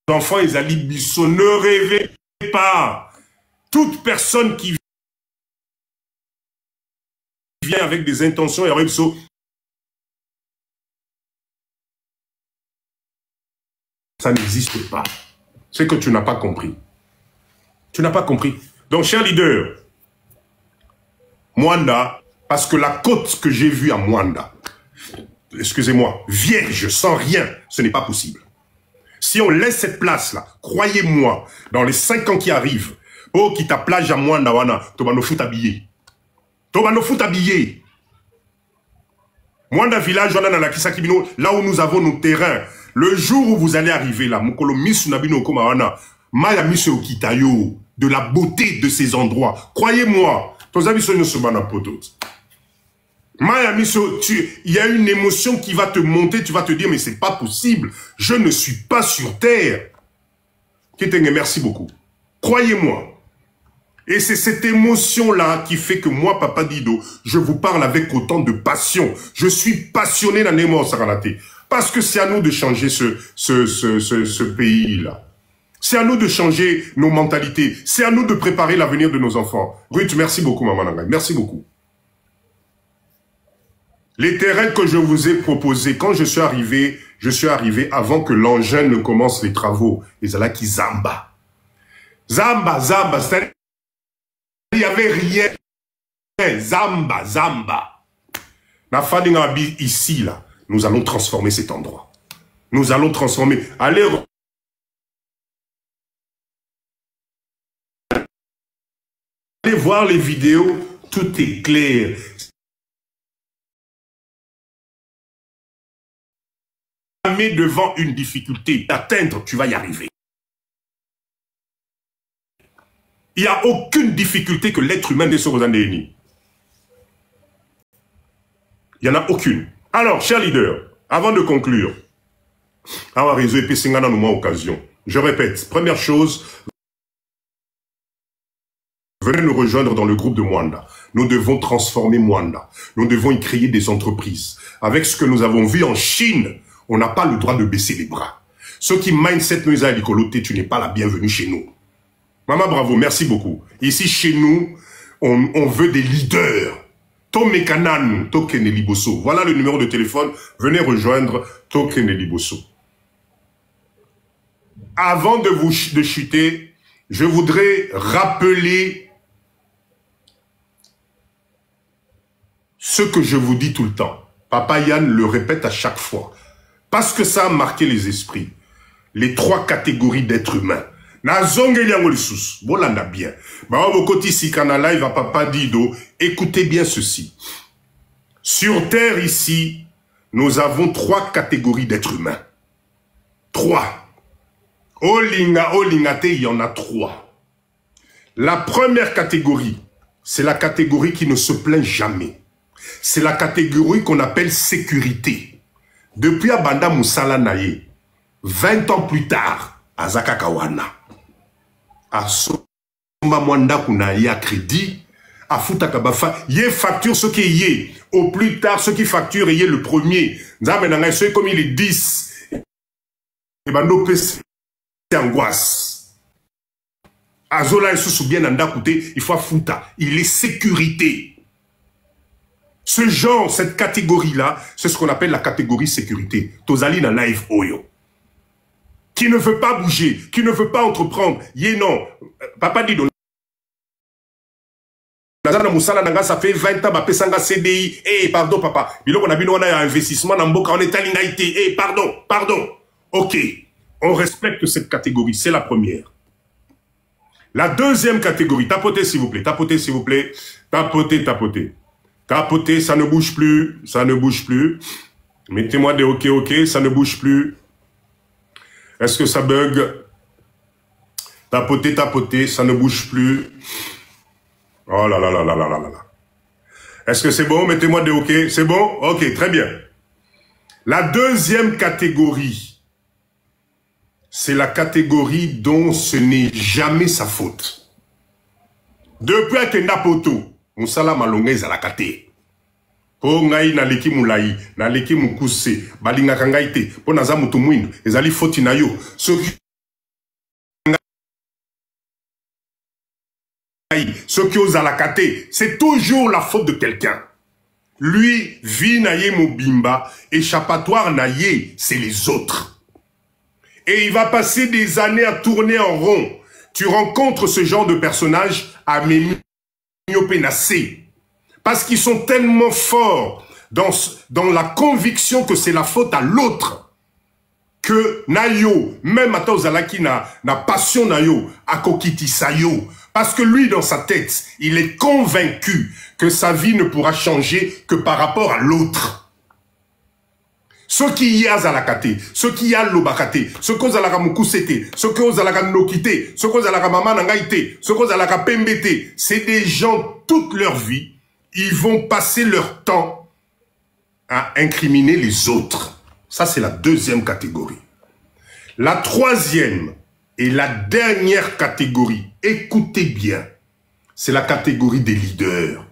S1: enfants Ezali Bisso. Ne rêvez pas. Toute personne qui vient avec des intentions et Bisso, ça n'existe pas. C'est que tu n'as pas compris. Tu n'as pas compris. Donc, cher leader, Mwanda, parce que la côte que j'ai vue à Mwanda, excusez-moi, vierge, sans rien, ce n'est pas possible. Si on laisse cette place-là, croyez-moi, dans les 5 ans qui arrivent, oh, qui ta plage à Mwanda, wana, to no fout habillé. To no fout habillé. Mwanda village, wana, na Kisakibino, là où nous avons nos terrains, le jour où vous allez arriver là, Mukolo Misu Nabino Koma wana, Maya Misu Okitayo, de la beauté de ces endroits. Croyez-moi, ton avis sont se banapoto. Maya Misu, il y a une émotion qui va te monter, tu vas te dire, mais c'est pas possible, je ne suis pas sur terre. Kitenge, merci beaucoup. Croyez-moi. Et c'est cette émotion-là qui fait que moi, Papa Dido, je vous parle avec autant de passion. Je suis passionné dans les morts, Saranate. Parce que c'est à nous de changer ce pays-là. C'est à nous de changer nos mentalités. C'est à nous de préparer l'avenir de nos enfants. Ruth, merci beaucoup, Maman Nangai. Merci beaucoup. Les terrains que je vous ai proposés, quand je suis arrivé avant que l'engin ne commence les travaux. Les Alaki Zamba. Zamba, c'est-à-dire il n'y avait rien. Zamba. La Fadingabi ici, là, nous allons transformer cet endroit. Nous allons transformer. Allez voir les vidéos, tout est clair. Mais devant une difficulté, atteindre, tu vas y arriver. Il n'y a aucune difficulté que l'être humain de ce Rosandéni. Il n'y en a aucune. Alors, cher leader, avant de conclure, occasion. Je répète, première chose, venez nous rejoindre dans le groupe de Mwanda. Nous devons transformer Mwanda. Nous devons y créer des entreprises. Avec ce que nous avons vu en Chine, on n'a pas le droit de baisser les bras. Ceux qui mindset nous a dit, tu n'es pas la bienvenue chez nous. Maman, bravo, merci beaucoup. Ici, chez nous, on veut des leaders. Tomekanan, Tokeneli Bosso. Voilà le numéro de téléphone. Venez rejoindre Tokeneli Bosso. Avant de chuter, je voudrais rappeler ce que je vous dis tout le temps. Papa Yann le répète à chaque fois. Parce que ça a marqué les esprits. Les 3 catégories d'êtres humains. Bolanda bien. Live à Papa Dido. Écoutez bien ceci. Sur Terre ici, nous avons 3 catégories d'êtres humains. 3. Olingate, il y en a 3. La première catégorie, c'est la catégorie qui ne se plaint jamais. C'est la catégorie qu'on appelle sécurité. Depuis Abanda Moussala Naye, 20 ans plus tard, à Zakakawana, à Somba Mwanda Kunaye à crédit, à Futakabafa, yé facture ce qui est yé. Au plus tard, ceux qui facturent yé le premier. Nzamenanga, ceux comme il est 10. Et ben, nos PC, c'est angoisse. Azola et sous bien anda coûté, il faut Futa. Il est sécurité. Ce genre, cette catégorie-là, c'est ce qu'on appelle la catégorie sécurité. Tozali na live Oyo. Qui ne veut pas bouger, qui ne veut pas entreprendre. Yé non. Papa dit donc. Ça fait 20 ans, ma pesanga CDI. Eh, pardon, papa. On a un investissement dans Mboka, on est à l'inaïté. Eh, pardon. Ok. On respecte cette catégorie. C'est la première. La deuxième catégorie. Tapotez, s'il vous plaît. Tapotez, ça ne bouge plus. Mettez-moi des ok, ça ne bouge plus. Est-ce que ça bug? Tapotez, ça ne bouge plus. Oh là là. Est-ce que c'est bon? Mettez-moi des ok. C'est bon? Ok, très bien. La deuxième catégorie, c'est la catégorie dont ce n'est jamais sa faute. Depuis Akenda Poto, Moussala Malongez à la kate. Po ngai na leki moulayi, na leki mukuse, balinga kangaite, po naza mutu mwindu, ezali foti na yo. Ce qui ose à la kate, c'est toujours la faute de quelqu'un. Lui, vie naye mobimba, échappatoire naye, c'est les autres. Et il va passer des années à tourner en rond. Tu rencontres ce genre de personnage à Mémio-Pénacé. Parce qu'ils sont tellement forts dans la conviction que c'est la faute à l'autre. Que Nayo, même Ata Ozalaki na passion Nayo, Akokiti Sayo. Parce que lui, dans sa tête, il est convaincu que sa vie ne pourra changer que par rapport à l'autre. Ceux qui y a Zalakate, ceux qui y a Lobakate, ceux qui ont Zalaka Mukusete, ceux qui ont Zalaka Nokite, ceux qui ont Zalaka Mama Nangaite, ceux qui ont Zalaka Pembete, c'est des gens, toute leur vie, ils vont passer leur temps à incriminer les autres. Ça, c'est la deuxième catégorie. La troisième et la dernière catégorie, écoutez bien, c'est la catégorie des leaders.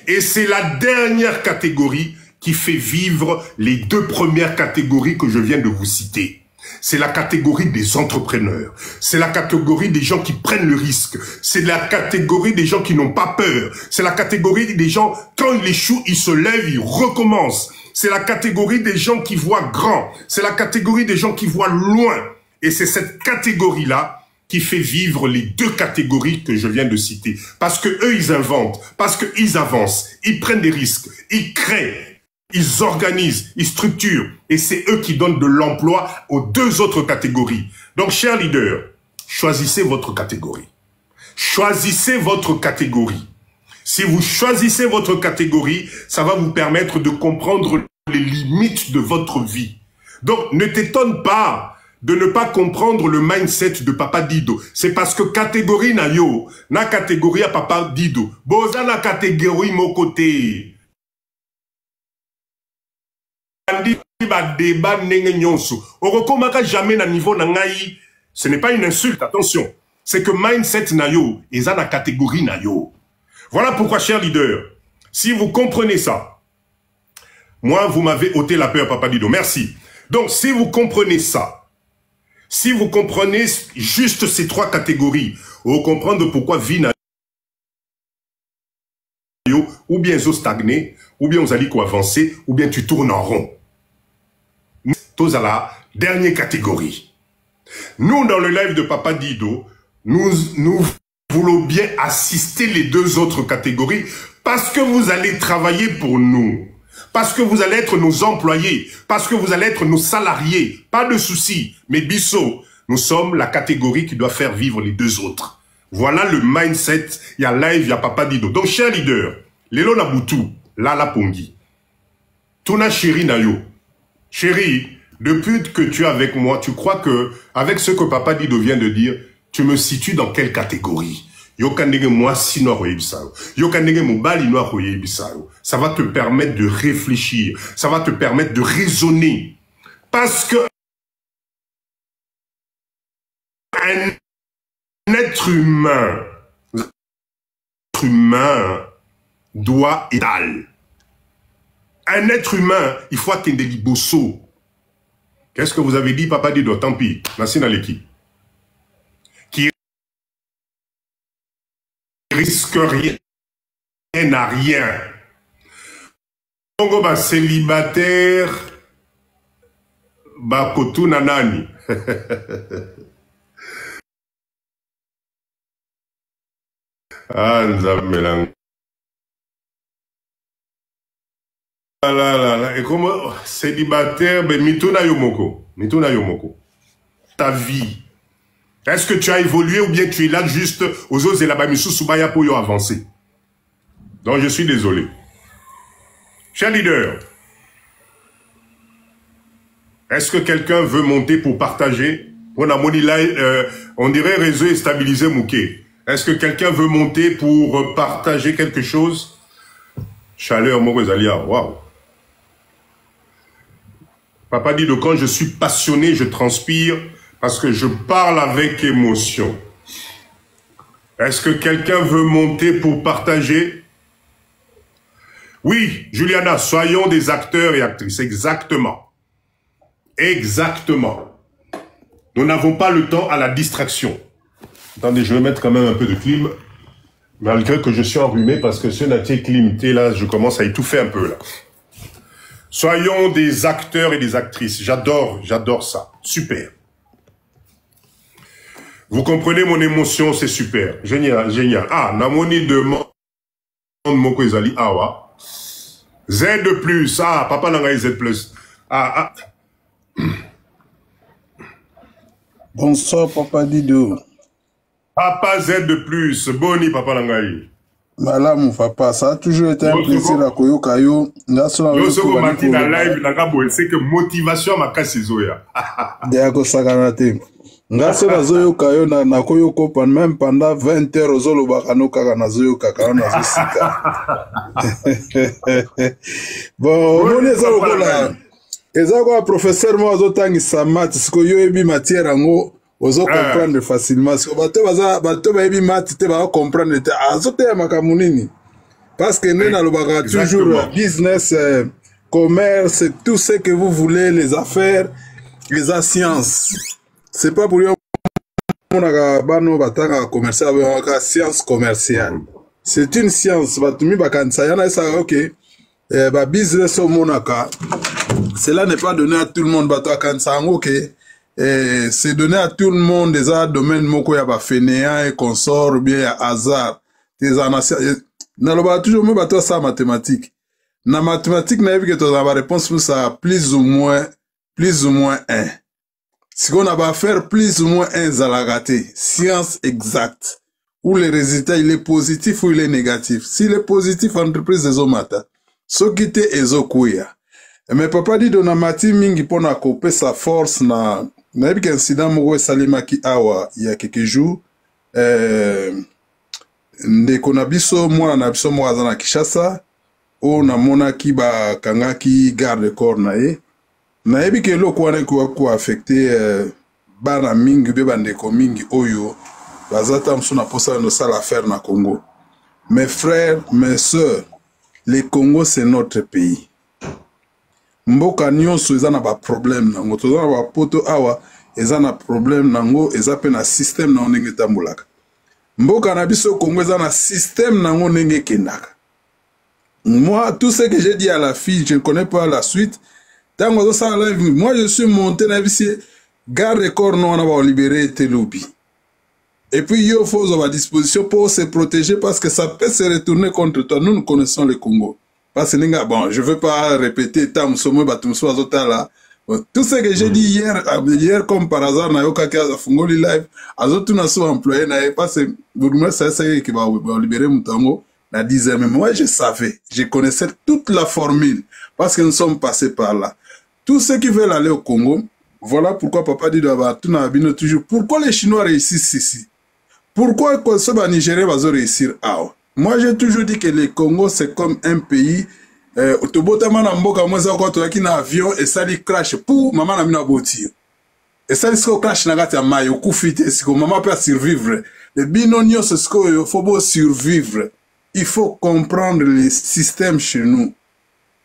S1: Et c'est la dernière catégorie qui fait vivre les deux premières catégories que je viens de vous citer. C'est la catégorie des entrepreneurs. C'est la catégorie des gens qui prennent le risque. C'est la catégorie des gens qui n'ont pas peur. C'est la catégorie des gens, quand ils échouent, ils se lèvent, ils recommencent. C'est la catégorie des gens qui voient grand. C'est la catégorie des gens qui voient loin. Et c'est cette catégorie-là qui fait vivre les deux catégories que je viens de citer. Parce que eux, ils inventent. Parce qu'ils avancent. Ils prennent des risques. Ils créent. Ils organisent. Ils structurent. Et c'est eux qui donnent de l'emploi aux deux autres catégories. Donc, chers leaders, choisissez votre catégorie. Choisissez votre catégorie. Si vous choisissez votre catégorie, ça va vous permettre de comprendre les limites de votre vie. Donc, ne t'étonne pas de ne pas comprendre le mindset de Papa Dido. C'est parce que catégorie na yo, na catégorie à Papa Dido. Boza na catégorie mon côté. Débat nenge nyonso. Orokomaka jamais na niveau na ngai. Ce n'est pas une insulte, attention. C'est que mindset na yo, eza na catégorie na yo. Voilà pourquoi, chers leaders, si vous comprenez ça, moi, vous m'avez ôté la peur, Papa Dido. Merci. Donc, si vous comprenez ça, si vous comprenez juste ces trois catégories, vous comprenez pourquoi vie na yo, ou bien zo stagné, ou bien vous allez avancer, ou bien tu tournes en rond. Tous à la dernière catégorie. Nous, dans le live de Papa Dido, nous voulons bien assister les deux autres catégories parce que vous allez travailler pour nous. Parce que vous allez être nos employés, parce que vous allez être nos salariés, pas de souci. Mais Bisso, nous sommes la catégorie qui doit faire vivre les deux autres. Voilà le mindset, il y a live, il y a Papa Dido. Donc, chers leaders, Lelo Nabutu, Lala Pongi, Tuna Chéri Nayo, chérie, depuis que tu es avec moi, tu crois que, avec ce que Papa Dido vient de dire, tu me situes dans quelle catégorie? Ça va te permettre de réfléchir. Ça va te permettre de raisonner. Parce que un être humain doit étal. Un être humain, il faut atteindre des libosso. Qu'est-ce que vous avez dit, Papa Dido? Tant pis. Merci Naleki. Risque rien à rien. Bongo ba célibataire ba kotu nanani. Ah nzamelang. Et comment célibataire ben mituna yomoko. Mituna yomoko. Ta vie. Est-ce que tu as évolué ou bien tu es là juste aux autres et là-bas, Subaya pour y avancer? Donc je suis désolé. Cher leader, est-ce que quelqu'un veut monter pour partager? On dirait réseau et stabiliser Mouké. Est-ce que quelqu'un veut monter pour partager quelque chose? Chaleur, Morezalia, waouh. Papa dit que quand je suis passionné, je transpire. parce que je parle avec émotion. Est-ce que quelqu'un veut monter pour partager? Oui, Juliana, soyons des acteurs et actrices. Exactement. Exactement. Nous n'avons pas le temps à la distraction. Attendez, je vais mettre quand même un peu de clim, malgré que je suis enrhumé, parce que ce natier climté, là, je commence à étouffer un peu, là. Soyons des acteurs et des actrices. J'adore ça. Super. Vous comprenez mon émotion, c'est super. Génial, génial. Ah, Namoni demande Moko Ezali Awa. Z de plus. Ah, papa n'a Z plus. Ah.
S5: Bonsoir, Papa Dido.
S1: Papa Z de plus. Boni, papa Langaï.
S5: Madame, papa, ça a toujours été un plaisir à Koyo Kayo.
S1: Yosoko Martin à live, c'est que motivation ma casse Zoya.
S5: Diago Saganate. Ngase na Zoyo Kayo na Koyo Kopan, même pendant 20 heures, Ozolo Bakano Kaka na Zoyo Kaka na Zosika. Bon, on est ça au là. Ezako professeur moi Zotangi Samat, ce que yo ebi matière ango. Ozo comprendre facilement. Si bato ba ebi mat te ba comprendre te azote ya makamunini. Parce que nena lobaka toujours business, commerce, tout ce que vous voulez, les affaires, les sciences. C'est pas pour yo monaka bano bataka commercial ba science commerciale. C'est une science batumi bakansa yana ça OK. Ba business au monaka. Cela n'est pas donné à tout le monde bato kansa OK. C'est donné à tout le monde des domaines moko ya ba fainéant et consort bien ya hasard des anasiens na loba toujours me bato ça mathématique na mathématique na que tu as la réponse pour ça plus ou moins 1 si on a va faire plus ou moins 1 zalagate science exacte où le résultat il est positif ou il est négatif. S'il est positif entreprise des omata so kite ezokuya mais papa dit dona mati mingi pona couper sa force na Nabi incident moko esalemaki awa il y a quelques jours ndeko na biso mwana na biso moko aza na Kinshasa o namonaki bakangaki garde corps na ye nayebi ke eloko wana ko affecté bana mingi be bandeko mingi oyo baza ta mosu na posa no sala affaire na Congo. Mes frères, mes sœurs, le Congo c'est notre pays. Mboka nyonso eza na ba problème nango toza na ba poto awa eza na problème nango eza pe na système na ndenge tambulaka. Mboka na biso Congo eza na système nango ndenge kendaka. Moi tout ce que j'ai dit à la fille, je ne connais pas la suite. Tango zo ça live, moi je suis monté na bisi garde corps non na ba libérer Teloubi. Et puis il faut avoir disposition pour se protéger parce que ça peut se retourner contre toi. Nous connaissons le Congo. Parce que bon, je ne veux pas répéter tout ce que j'ai dit hier comme par hasard, na yoka kia fungoli live, azotu na so employé na parce que Bourgouma c'est qui va libérer Moutango na 10 heures. Mais moi je savais, je connaissais toute la formule parce que nous sommes passés par là. Tous ceux qui veulent aller au Congo, voilà pourquoi papa dit toujours. Pourquoi les Chinois réussissent ici? Pourquoi les Nigériens vont réussir à moi, j'ai toujours dit que le Congo, c'est comme un pays. Autobotama na mboka mweza kwa toaki na avion et ça lui crash pour maman na mina botir. Et ça lui crash na gati ya mayo kufite siko maman peut survivre. Le binonio c'est ce qu'il faut survivre. Il faut comprendre le système chez nous.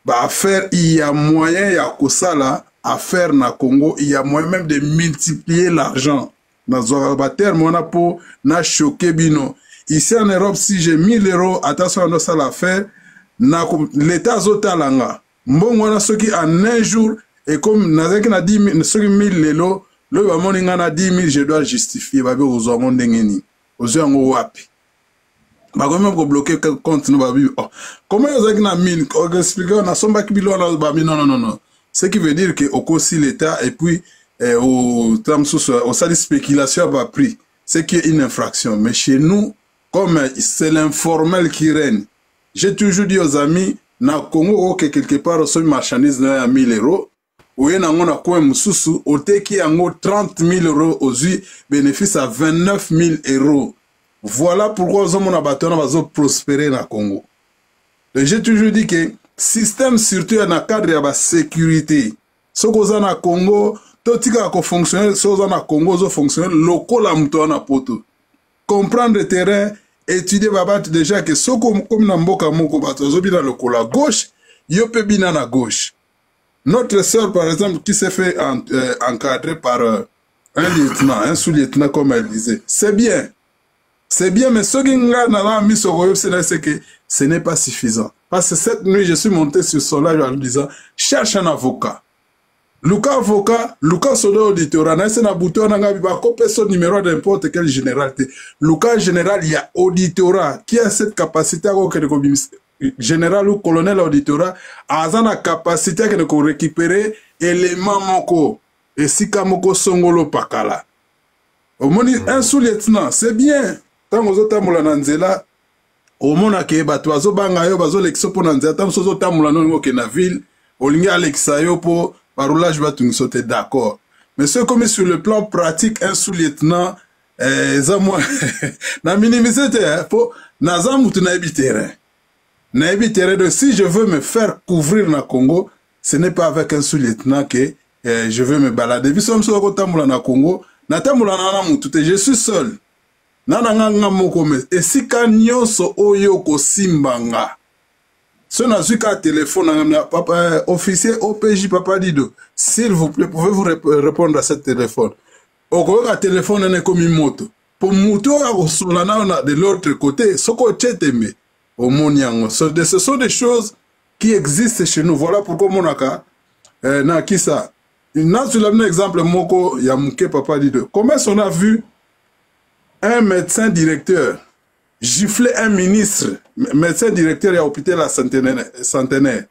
S5: Bah faire il y a moyen ya kosala à faire na Congo, il y a moyen même de multiplier l'argent. Na zoba terme on a pour na choquer bino. Ici en Europe, si j'ai 1000 €, attention à ça l'affaire, l'État zotalanga. Bon, on a ceux qui en un jour, et comme Nazaki n'a 10 000, ceux qui 1000 €, le bamon a 10 000, je dois justifier, babi aux hommes d'engeni, aux hommes wapi. Bah, comment vous bloquer quel compte nous babi? Comment vous avez 1000? On explique, on a son bac bilon là, babi, non. Ce qui veut dire que au aussi l'État, et puis, au salut spéculation à prix, c'est qu'il y a une infraction. Mais chez nous, comme c'est l'informel qui règne, j'ai toujours dit aux amis, na Congo, que quelque part, sur une marchandise à 1000 €, ou y a un coin moussou, au qui a 30 000 € aux yeux, bénéfice à 29 000 €. Voilà pourquoi nous avons prospérer dans le Congo. J'ai toujours dit que système surtout dans le cadre de la sécurité. Ce qu'on a dans le Congo, totika ko fonctionner soza na Congo zo fonctionner lokola mto na poto. Comprendre le terrain, étudier babat déjà que soko comme na mboka moko bato zo bina lokola gauche, yo pe bina na gauche. Notre sœur par exemple qui s'est fait encadrer par un lieutenant, un sous-lieutenant comme elle disait. C'est bien. C'est bien, mais ce qui n'a mis sur le c'est que ce n'est pas suffisant. Parce que cette nuit, je suis monté sur son live en lui disant, cherche un avocat. Lucas avocat, Lucas soldat auditorat, n'a pas bouton, n'a pas copié son numéro d'importe quelle généralité. Lucas général, il y a auditorat qui a cette capacité à général ou colonel auditorat, a la capacité à récupérer éléments moko et si kamoko songolo pakala. Au moins, un sous-lieutenant, c'est bien. Tant que vous êtes en Nzela, au monde qui est battu, vous avez l'exo pour Nzela, tant que vous êtes en la ville, au ligne Alexayo pour paroulage, vous êtes d'accord. Mais ce comme sur le plan pratique, un sous-lieutenant, na minimiser pour nazam ou terrain. Naïbi terrain de si je veux me faire couvrir na Congo, ce n'est pas avec un sous-lieutenant que je veux me balader. Vu sommes sur le na Congo, je suis seul. Nananga mokome. Et si kanyoso oyo ko simbanga. Si on a vu qu'un téléphone, papa, officier OPJ Papa Dido, s'il vous plaît, pouvez-vous répondre à ce téléphone? Au un téléphone n'est comme une moto. Pour moto, de l'autre côté, ce qu'on tchéteme, au moniango. Ce sont des choses qui existent chez nous. Voilà pourquoi mon aka, na qui ça? N'a sur un exemple, moko, yamuke Papa Dido. Comment on a vu un médecin directeur gifler un ministre, médecin directeur à l'hôpital à centenaire,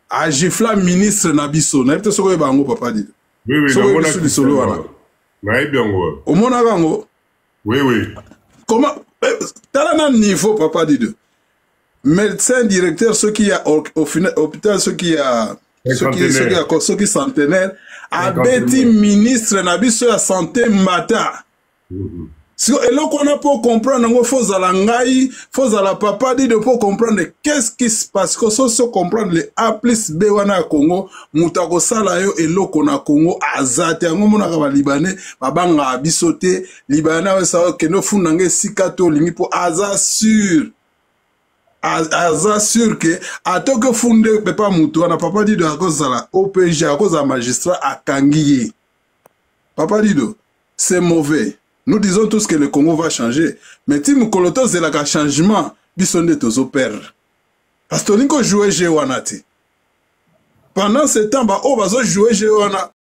S5: a giflé un ministre Nabiso. N'a pas ce que bango Papa Dido.
S1: Oui, oui,
S5: so oui, solo wana.
S1: Au
S5: monde bango.
S1: Oui, oui.
S5: Comment t'as un niveau Papa Dido. Médecin directeur, ceux qui a au final hôpital, ceux qui centenaire, a bêti ministre Nabiso à santé mata. Et là qu'on a pour comprendre, il faut à la ngai, faut à la Papa Dido pour comprendre qu'est-ce qui se passe. Que ça comprendre les A plus B wana Congo, mutako sala yo et loko na Congo azate. Ngo mona kaba Libanais, babanga abisote, Libanais wa sa que no fundange sikato lingi pour azasur. Azasur que ato que funde pepa mutu wana Papa Dido à cause la OPG à cause à magistrat à Kangiye. Papa Dido, c'est mauvais. Nous disons tous que le Congo va changer. Mais si nous colotons le changement, bisonde tozo perdre. Parce que nous jouons Jewanati. Pendant ce temps, on va jouer Jewana.